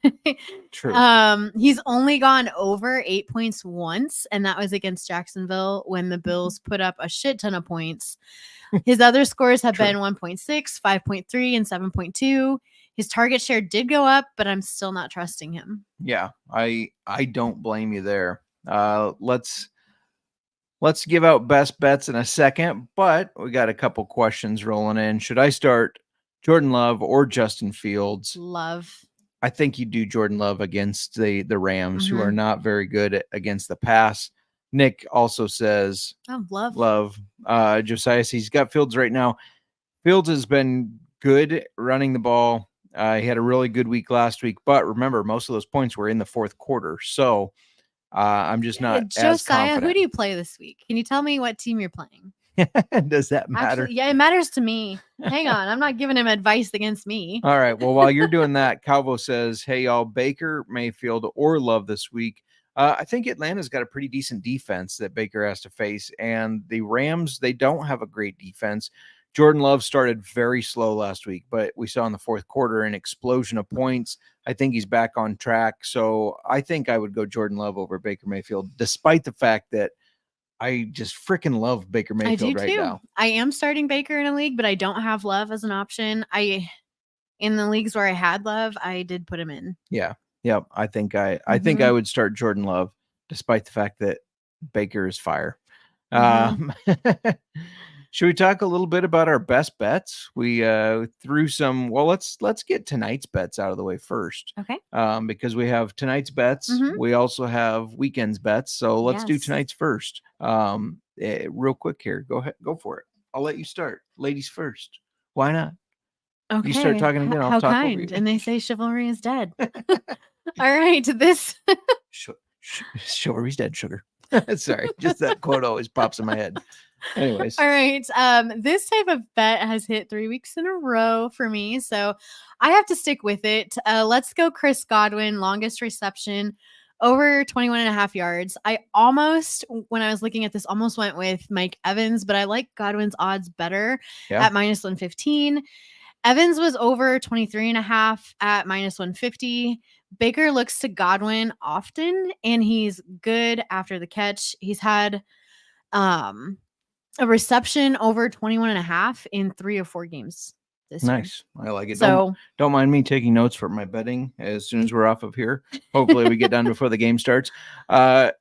True. He's only gone over 8 points once, and that was against Jacksonville when the Bills put up a shit ton of points. His other scores have been 1.6, 5.3, and 7.2. His target share did go up, but I'm still not trusting him. Yeah, I don't blame you there. Let's give out best bets in a second, but we got a couple questions rolling in. Should I start Jordan Love or Justin Fields? Love. I think you do Jordan Love against the Rams, who are not very good against the pass. Nick also says Love. Josiah says he's got Fields right now. Fields has been good running the ball. He had a really good week last week, but remember, most of those points were in the fourth quarter. So I'm just not Josiah, as confident. who do you play this week? Can you tell me what team you're playing? Does that matter? Actually, yeah, it matters to me. Hang on. I'm not giving him advice against me. All right. Well, while you're doing that, Calvo says, hey, y'all, Baker, Mayfield, or Love this week. I think Atlanta's got a pretty decent defense that Baker has to face. And the Rams, they don't have a great defense. Jordan Love started very slow last week, but we saw in the fourth quarter an explosion of points. I think he's back on track. So I think I would go Jordan Love over Baker Mayfield, despite the fact that I just freaking love Baker Mayfield right now. I am starting Baker in a league, but I don't have Love as an option. In the leagues where I had Love, I did put him in. Yeah. Yep. I think I would start Jordan Love, despite the fact that Baker is fire. Should we talk a little bit about our best bets? We threw some. Well, let's get tonight's bets out of the way first. Okay. Because we have tonight's bets. We also have weekend's bets. So let's do tonight's first. Real quick here. Go ahead. Go for it. I'll let you start. Ladies first. Why not? Okay. You start talking again. I'll talk over you. And they say chivalry is dead. All right. This chivalry's dead, sugar. Sorry. Just that quote always pops in my head. Anyways. All right. This type of bet has hit 3 weeks in a row for me, so I have to stick with it. Let's go Chris Godwin, longest reception, over 21.5 yards. I almost, when I was looking at this, almost went with Mike Evans, but I like Godwin's odds better at minus 115. Evans was over 23.5 at minus 150. Baker looks to Godwin often, and he's good after the catch. He's had a reception over 21.5 in 3 or 4 games this year. Nice. I like it. So Don't mind me taking notes for my betting as soon as we're off of here. Hopefully we get done before the game starts. I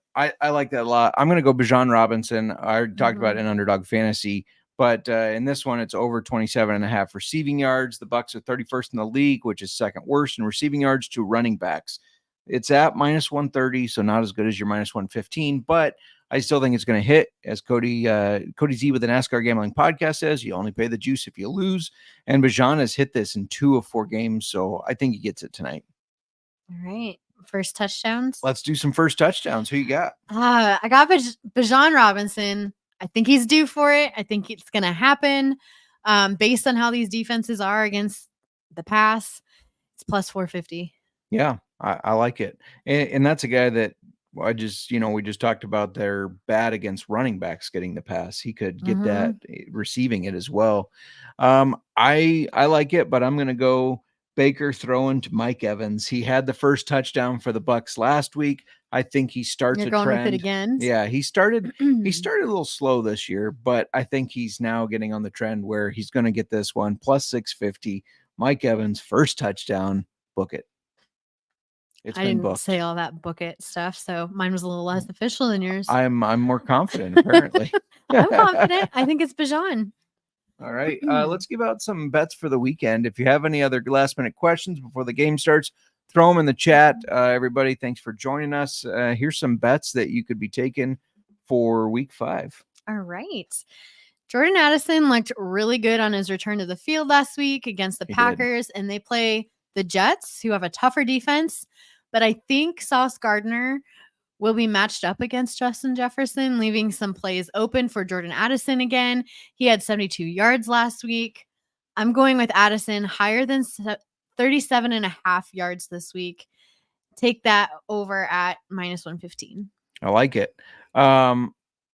like that a lot. I'm going to go Bijan Robinson. I already talked about it in Underdog Fantasy, but in this one, it's over 27.5 receiving yards. The Bucs are 31st in the league, which is second worst in receiving yards to running backs. It's at minus 130, so not as good as your minus 115, but I still think it's going to hit. As Cody Z with the NASCAR Gambling Podcast says, you only pay the juice if you lose. And Bijan has hit this in 2 of 4 games, so I think he gets it tonight. All right. First touchdowns. Let's do some first touchdowns. Who you got? I got Bijan Robinson. I think he's due for it. I think it's going to happen. Based on how these defenses are against the pass, it's plus 450. Yeah, I like it. And that's a guy that we just talked about they're bad against running backs getting the pass. He could get that receiving it as well. I like it, but I'm going to go Baker throwing to Mike Evans. He had the first touchdown for the Bucs last week. I think he starts You're a going trend. with it again? Yeah, he started a little slow this year, but I think he's now getting on the trend where he's going to get this one plus 650. Mike Evans first touchdown. Book it. I didn't say all that book it stuff, so mine was a little less official than yours. I'm more confident, apparently. I'm confident. I think it's Bijan. All right. Let's give out some bets for the weekend. If you have any other last minute questions before the game starts, throw them in the chat. Everybody, thanks for joining us. Here's some bets that you could be taking for week 5. All right. Jordan Addison looked really good on his return to the field last week against the Packers, and they play the Jets, who have a tougher defense. But I think Sauce Gardner will be matched up against Justin Jefferson, leaving some plays open for Jordan Addison again. He had 72 yards last week. I'm going with Addison higher than 37.5 yards this week. Take that over at minus 115. I like it. I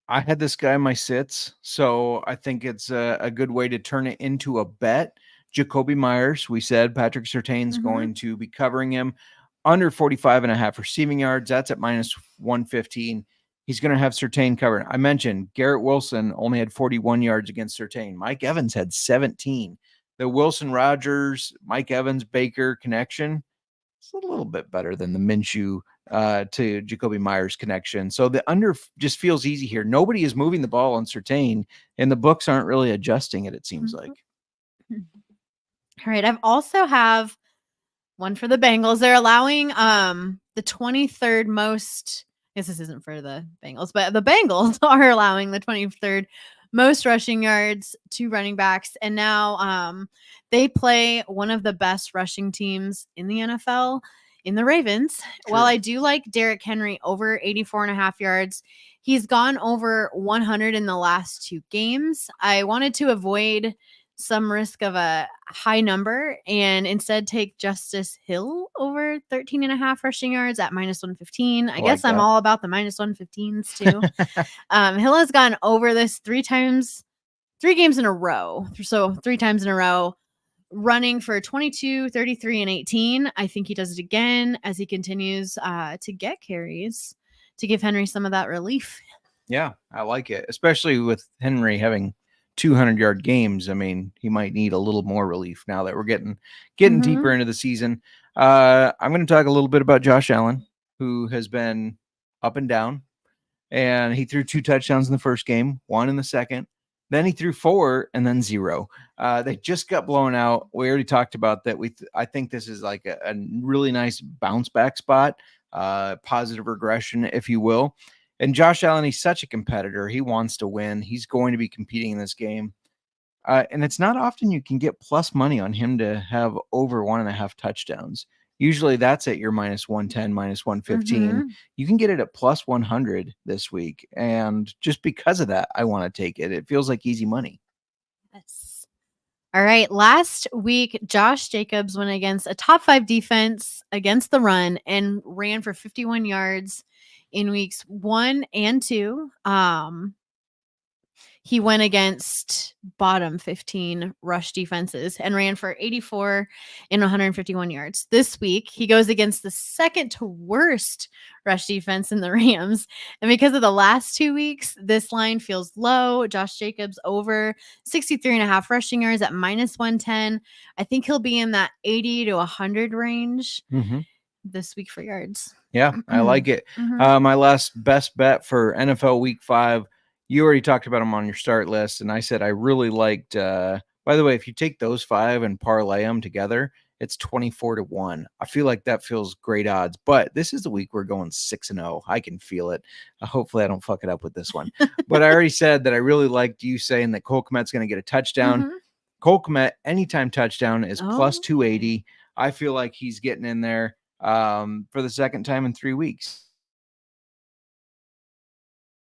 had this guy in my sits, so I think it's a good way to turn it into a bet. Jacoby Myers, we said Patrick Surtain's going to be covering him. Under 45.5 receiving yards. That's at minus 115. He's going to have Surtain covered. I mentioned Garrett Wilson only had 41 yards against Surtain. Mike Evans had 17. The Wilson Rodgers, Mike Evans, Baker connection, it's a little bit better than the Minshew to Jacoby Myers connection. So the under just feels easy here. Nobody is moving the ball on Surtain, and the books aren't really adjusting it seems like. All right. I've also have one for the Bengals. They're allowing the 23rd most. I guess this isn't for the Bengals, but the Bengals are allowing the 23rd most rushing yards to running backs. And now they play one of the best rushing teams in the NFL in the Ravens. True. While I do like Derrick Henry over 84.5 yards, he's gone over 100 in the last 2 games. I wanted to avoid some risk of a high number and instead take Justice Hill over 13.5 rushing yards at minus 115. I guess I'm all about the minus 115s too. Hill has gone over this 3 games in a row. So 3 times in a row, running for 22, 33, and 18. I think he does it again as he continues to get carries to give Henry some of that relief. Yeah, I like it, especially with Henry having 200-yard games. I mean, he might need a little more relief now that we're getting deeper into the season. I'm going to talk a little bit about Josh Allen, who has been up and down, and he threw 2 touchdowns in the first game, 1 in the second. Then he threw 4 and then 0. They just got blown out. We already talked about that. I think this is like a really nice bounce back spot, positive regression, if you will. And Josh Allen, he's such a competitor. He wants to win. He's going to be competing in this game. And it's not often you can get plus money on him to have over 1.5 touchdowns. Usually that's at your minus 110, minus 115. You can get it at plus 100 this week. And just because of that, I want to take it. It feels like easy money. Yes. All right. Last week, Josh Jacobs went against a top 5 defense against the run and ran for 51 yards in weeks 1 and 2. he went against bottom 15 rush defenses and ran for 84 and 151 yards. This week, he goes against the second to worst rush defense in the Rams. And because of the last 2 weeks, this line feels low. Josh Jacobs over 63.5 rushing yards at -110. I think he'll be in that 80 to 100 range this week for yards. Yeah, I like it. Mhm. My last best bet for NFL Week 5, you already talked about them on your start list, and I said I really liked. By the way, if you take those 5 and parlay them together, it's 24 to 1. I feel like that feels great odds, but this is the week we're going 6-0. I can feel it. Hopefully, I don't fuck it up with this one. But I already said that I really liked you saying that Cole Kmet's going to get a touchdown. Mhm. Cole Kmet anytime touchdown is plus Oh. 280. I feel like he's getting in there for the second time in 3 weeks.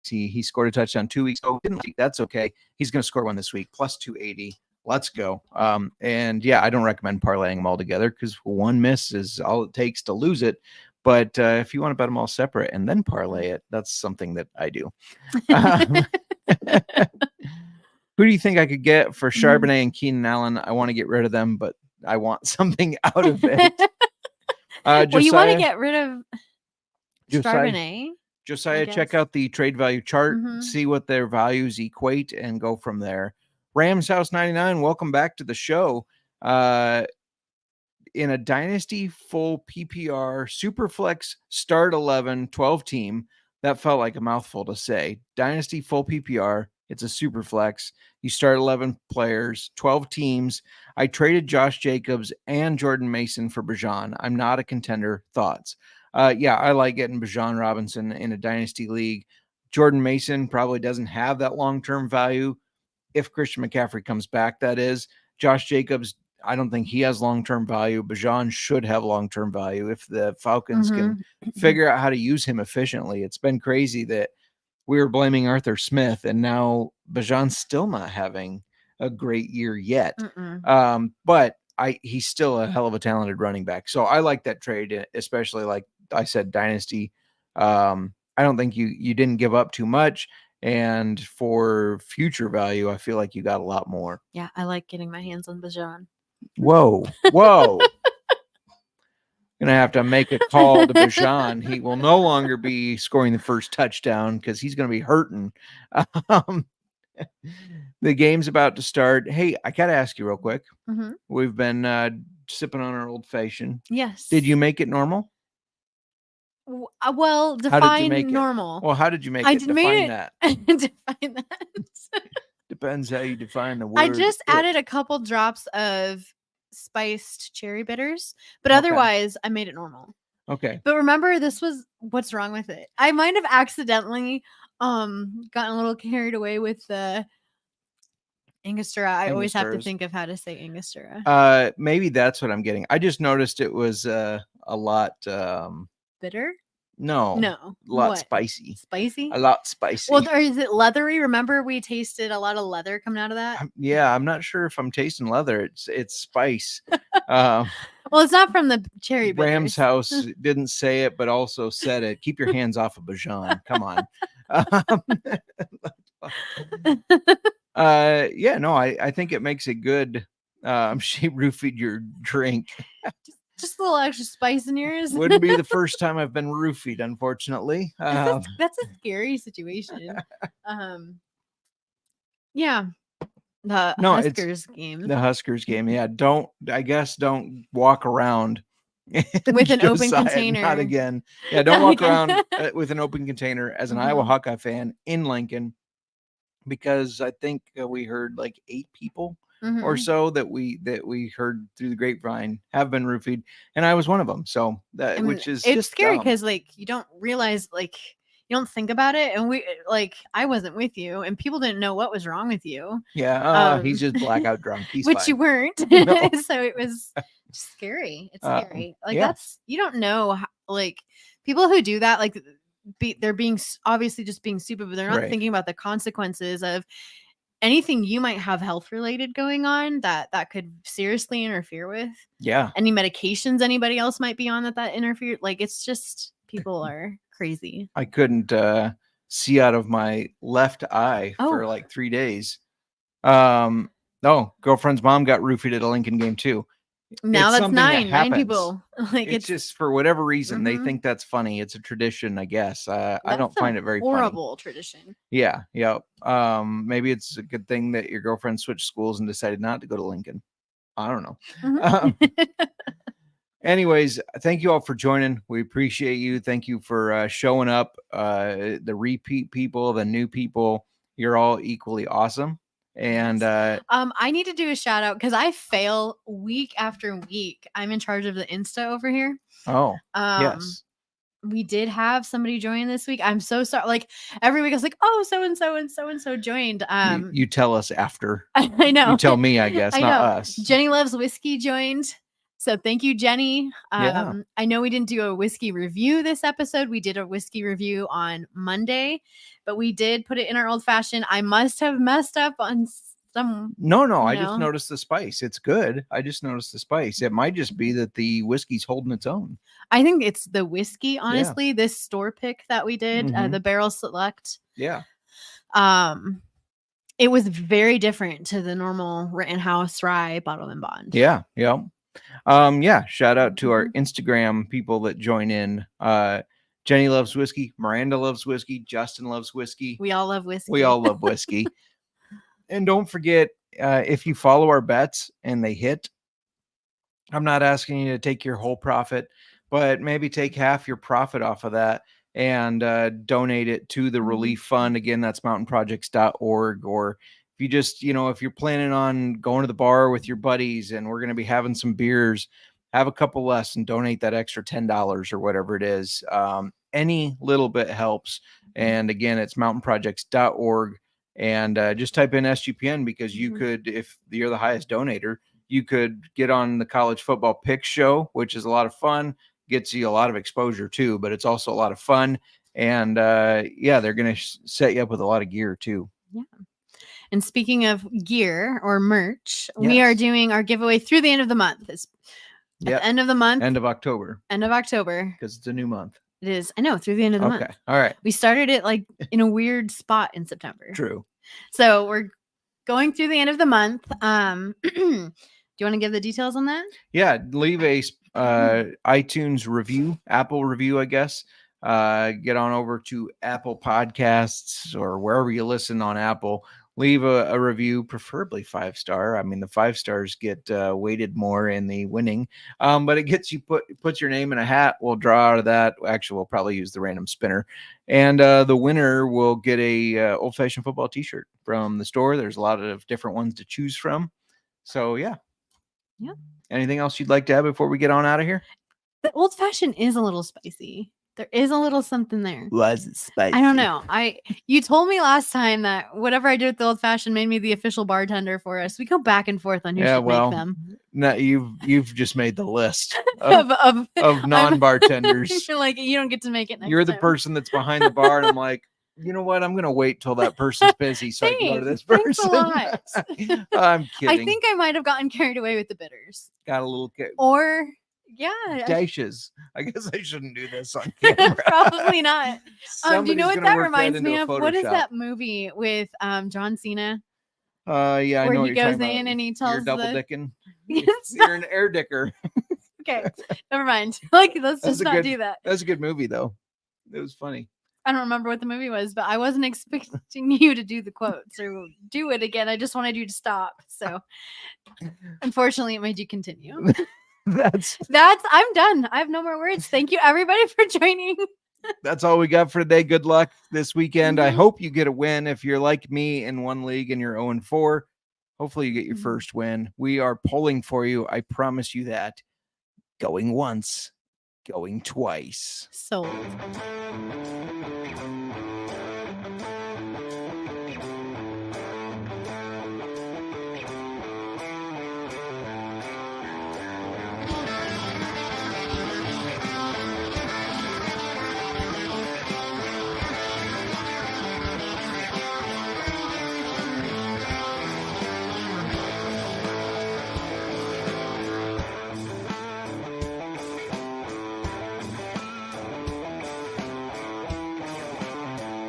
He scored a touchdown 2 weeks ago. That's okay. He's going to score one this week. Plus 280. Let's go. And yeah, I don't recommend parlaying them all together because one miss is all it takes to lose it. But if you want to bet them all separate and then parlay it, that's something that I do. Who do you think I could get for Charbonnet and Keenan Allen? I want to get rid of them, but I want something out of it. Well, you want to get rid of Charbonnet. Josiah, guess. check out the trade value chart, Mhm. see what their values equate, and go from there. Rams House 99, welcome back to the show. In a dynasty full PPR Superflex start 11 12 team, that felt like a mouthful to say. Dynasty full PPR, it's a Superflex. You start 11 players, 12 teams. I traded Josh Jacobs and Jordan Mason for Bijan. I'm not a contender. Thoughts? Yeah, I like getting Bijan Robinson in a dynasty league. Jordan Mason probably doesn't have that long-term value. If Christian McCaffrey comes back, that is. Josh Jacobs, I don't think he has long-term value. Bijan should have long-term value if the Falcons can figure out how to use him efficiently. It's been crazy that we were blaming Arthur Smith, and now Bijan's still not having a great year yet. But he's still a hell of a talented running back. So I like that trade, especially like I said, dynasty. I don't think you didn't give up too much. And for future value, I feel like you got a lot more. Yeah, I like getting my hands on Bijan. Whoa. Gonna have to make a call to Bijan. He will no longer be scoring the first touchdown because he's gonna be hurting. The game's about to start. Hey, I gotta ask you real quick. We've been sipping on our old fashioned. Yes. Did you make it normal? Well, How did you define make normal. it? Well, how did you make I it? d- made Define it. that. Define that. Depends how you define the word. I just it. added a couple drops of spiced cherry bitters, but Okay. otherwise I made it normal. Okay. But remember, this was what's wrong with it. I might have accidentally gotten a little carried away with the Angostura. I always have to Angosturas. think of how to say Angostura. Maybe that's what I'm getting. I just noticed it was a lot Bitter? no, No. a lot What? spicy. Spicy? A lot spicy. Well, or is it leathery? Remember we tasted a lot of leather coming out of that? Yeah, I'm not sure if I'm tasting leather. It's spice. Uh, Well, it's not from the cherry bitters. Rams House didn't say it, but also said it. Keep your hands off of Bijan. Come on. Yeah, no, I think it makes it good. She roofied your drink. Just a little extra spice in yours. Wouldn't be the first time I've been roofied, unfortunately. That's a scary situation. Yeah. The No, it's Huskers game the Huskers game. Yeah, don't walk around with an open Josiah, container. Not again. Yeah, don't walk around with an open container as an Iowa Hawkeye fan in Lincoln, because I think we heard like 8 people or so that we heard through the grapevine have been roofied, and I was one of them. So that, which is it's just scary dumb. because like you don't realize, like you don't think about it, and I wasn't with you, and people didn't know what was wrong with you. Yeah, he's just blackout drunk. He's which fine. you weren't. No. So it was just scary. It's scary. Like yeah. that's, you don't know how, like people who do that, like they're being obviously just being stupid, but they're not Right. thinking about the consequences of anything you might have health related going on that could seriously interfere with. Yeah. Any medications anybody else might be on that interfere. Like it's just, people are crazy. I couldn't see out of my left eye for Oh. like 3 days. No, girlfriend's mom got roofied at a Lincoln game too. Now It's that's something that nine happens. people. Like It's just for whatever reason they Mhm. think that's funny. It's a tradition, I guess. I that's don't a find it very funny. horrible tradition. Yeah, yeah. Maybe it's a good thing that your girlfriend switched schools and decided not to go to Lincoln. I don't know. Mhm. Anyways, thank you all for joining. We appreciate you. Thank you for showing up. The repeat people, the new people, you're all equally awesome. And I need to do a shout out because I fail week after week. I'm in charge of the Insta over here. yes, We did have somebody join this week. I'm so sorry. Like every week I was like, oh, so and so and so and so joined. you tell us after. I know. You tell me, I guess, I not know. us. Jenny Loves Whiskey joined. So thank you, Jenny. Yeah. I know we didn't do a whiskey review this episode. We did a whiskey review on Monday, but we did put it in our old fashioned. I must have messed up on some. No, I you just know. noticed the spice. It's good. I just noticed the spice. It might just be that the whiskey's holding its own. I think it's the whiskey, honestly. This store pick that we did, Mhm. the Barrel Select. Yeah. It was very different to the normal Rittenhouse Rye Bottle and Bond. Yeah. Yeah. Shout out to Mm-hmm. our Instagram people that join in. Jenny loves whiskey. Miranda loves whiskey. Justin loves whiskey. We all love whiskey. We all love whiskey. And don't forget, if you follow our bets and they hit, I'm not asking you to take your whole profit, but maybe take half your profit off of that and donate it to the relief fund. Again, that's mountainprojects.org. Or if you just, if you're planning on going to the bar with your buddies and we're going to be having some beers, have a couple less and donate that extra $10 or whatever it is. Any little bit helps. And again, it's mountainprojects.org. And just type in SGPN because you could, if you're the highest donator, you could get on the college football pick show, which is a lot of fun, gets you a lot of exposure too, but it's also a lot of fun. And they're going to set you up with a lot of gear too. Yeah. And speaking of gear or merch, we are doing our giveaway through the end of the month. It's at the end of the month. End of October. Because it's a new month. It is. I know, through the end of the month. Okay. All right. We started it like in a weird spot in September. True. So we're going through the end of the month. Do you want to give the details on that? Yeah. Leave a iTunes review, Apple review, I guess. Get on over to Apple Podcasts or wherever you listen on Apple. Leave a review, preferably 5-star. I mean, the 5 stars get weighted more in the winning, but it gets you puts your name in a hat. We'll draw out of that. Actually, we'll probably use the random spinner, and the winner will get a Old Fashioned Football T-shirt from the store. There's a lot of different ones to choose from. So yeah. Anything else you'd like to add before we get on out of here? The Old Fashioned is a little spicy. There is a little something there. Was it spicy? I don't know. You told me last time that whatever I did with the Old Fashioned made me the official bartender for us. We go back and forth on who should make them. No, you've just made the list of non-bartenders. You're like, you don't get to make it next You're the time. person that's behind the bar, and I'm like, you know what? I'm gonna wait till that person's busy so I can go to this person. Thanks a lot. I'm kidding. I think I might have gotten carried away with the bitters. Got a little Or dashes. I guess I shouldn't do this on camera. Probably not. Do you know what that reminds me of? Photoshop. What is that movie with John Cena? Yeah, I know where what he you're goes talking in about. and he tells You're double dicking. Yes. You're an air dicker. Okay, never mind. Like, let's just not do that. That's a good movie, though. It was funny. I don't remember what the movie was, but I wasn't expecting you to do the quotes or do it again. I just wanted you to stop. So, unfortunately, it made you continue. That's I'm done. I have no more words. Thank you, everybody, for joining. That's all we got for today. Good luck this weekend. I hope you get a win. If you're like me in one league and you're 0-4, hopefully you get your first win. We are pulling for you. I promise you that. Going once, going twice. Sold.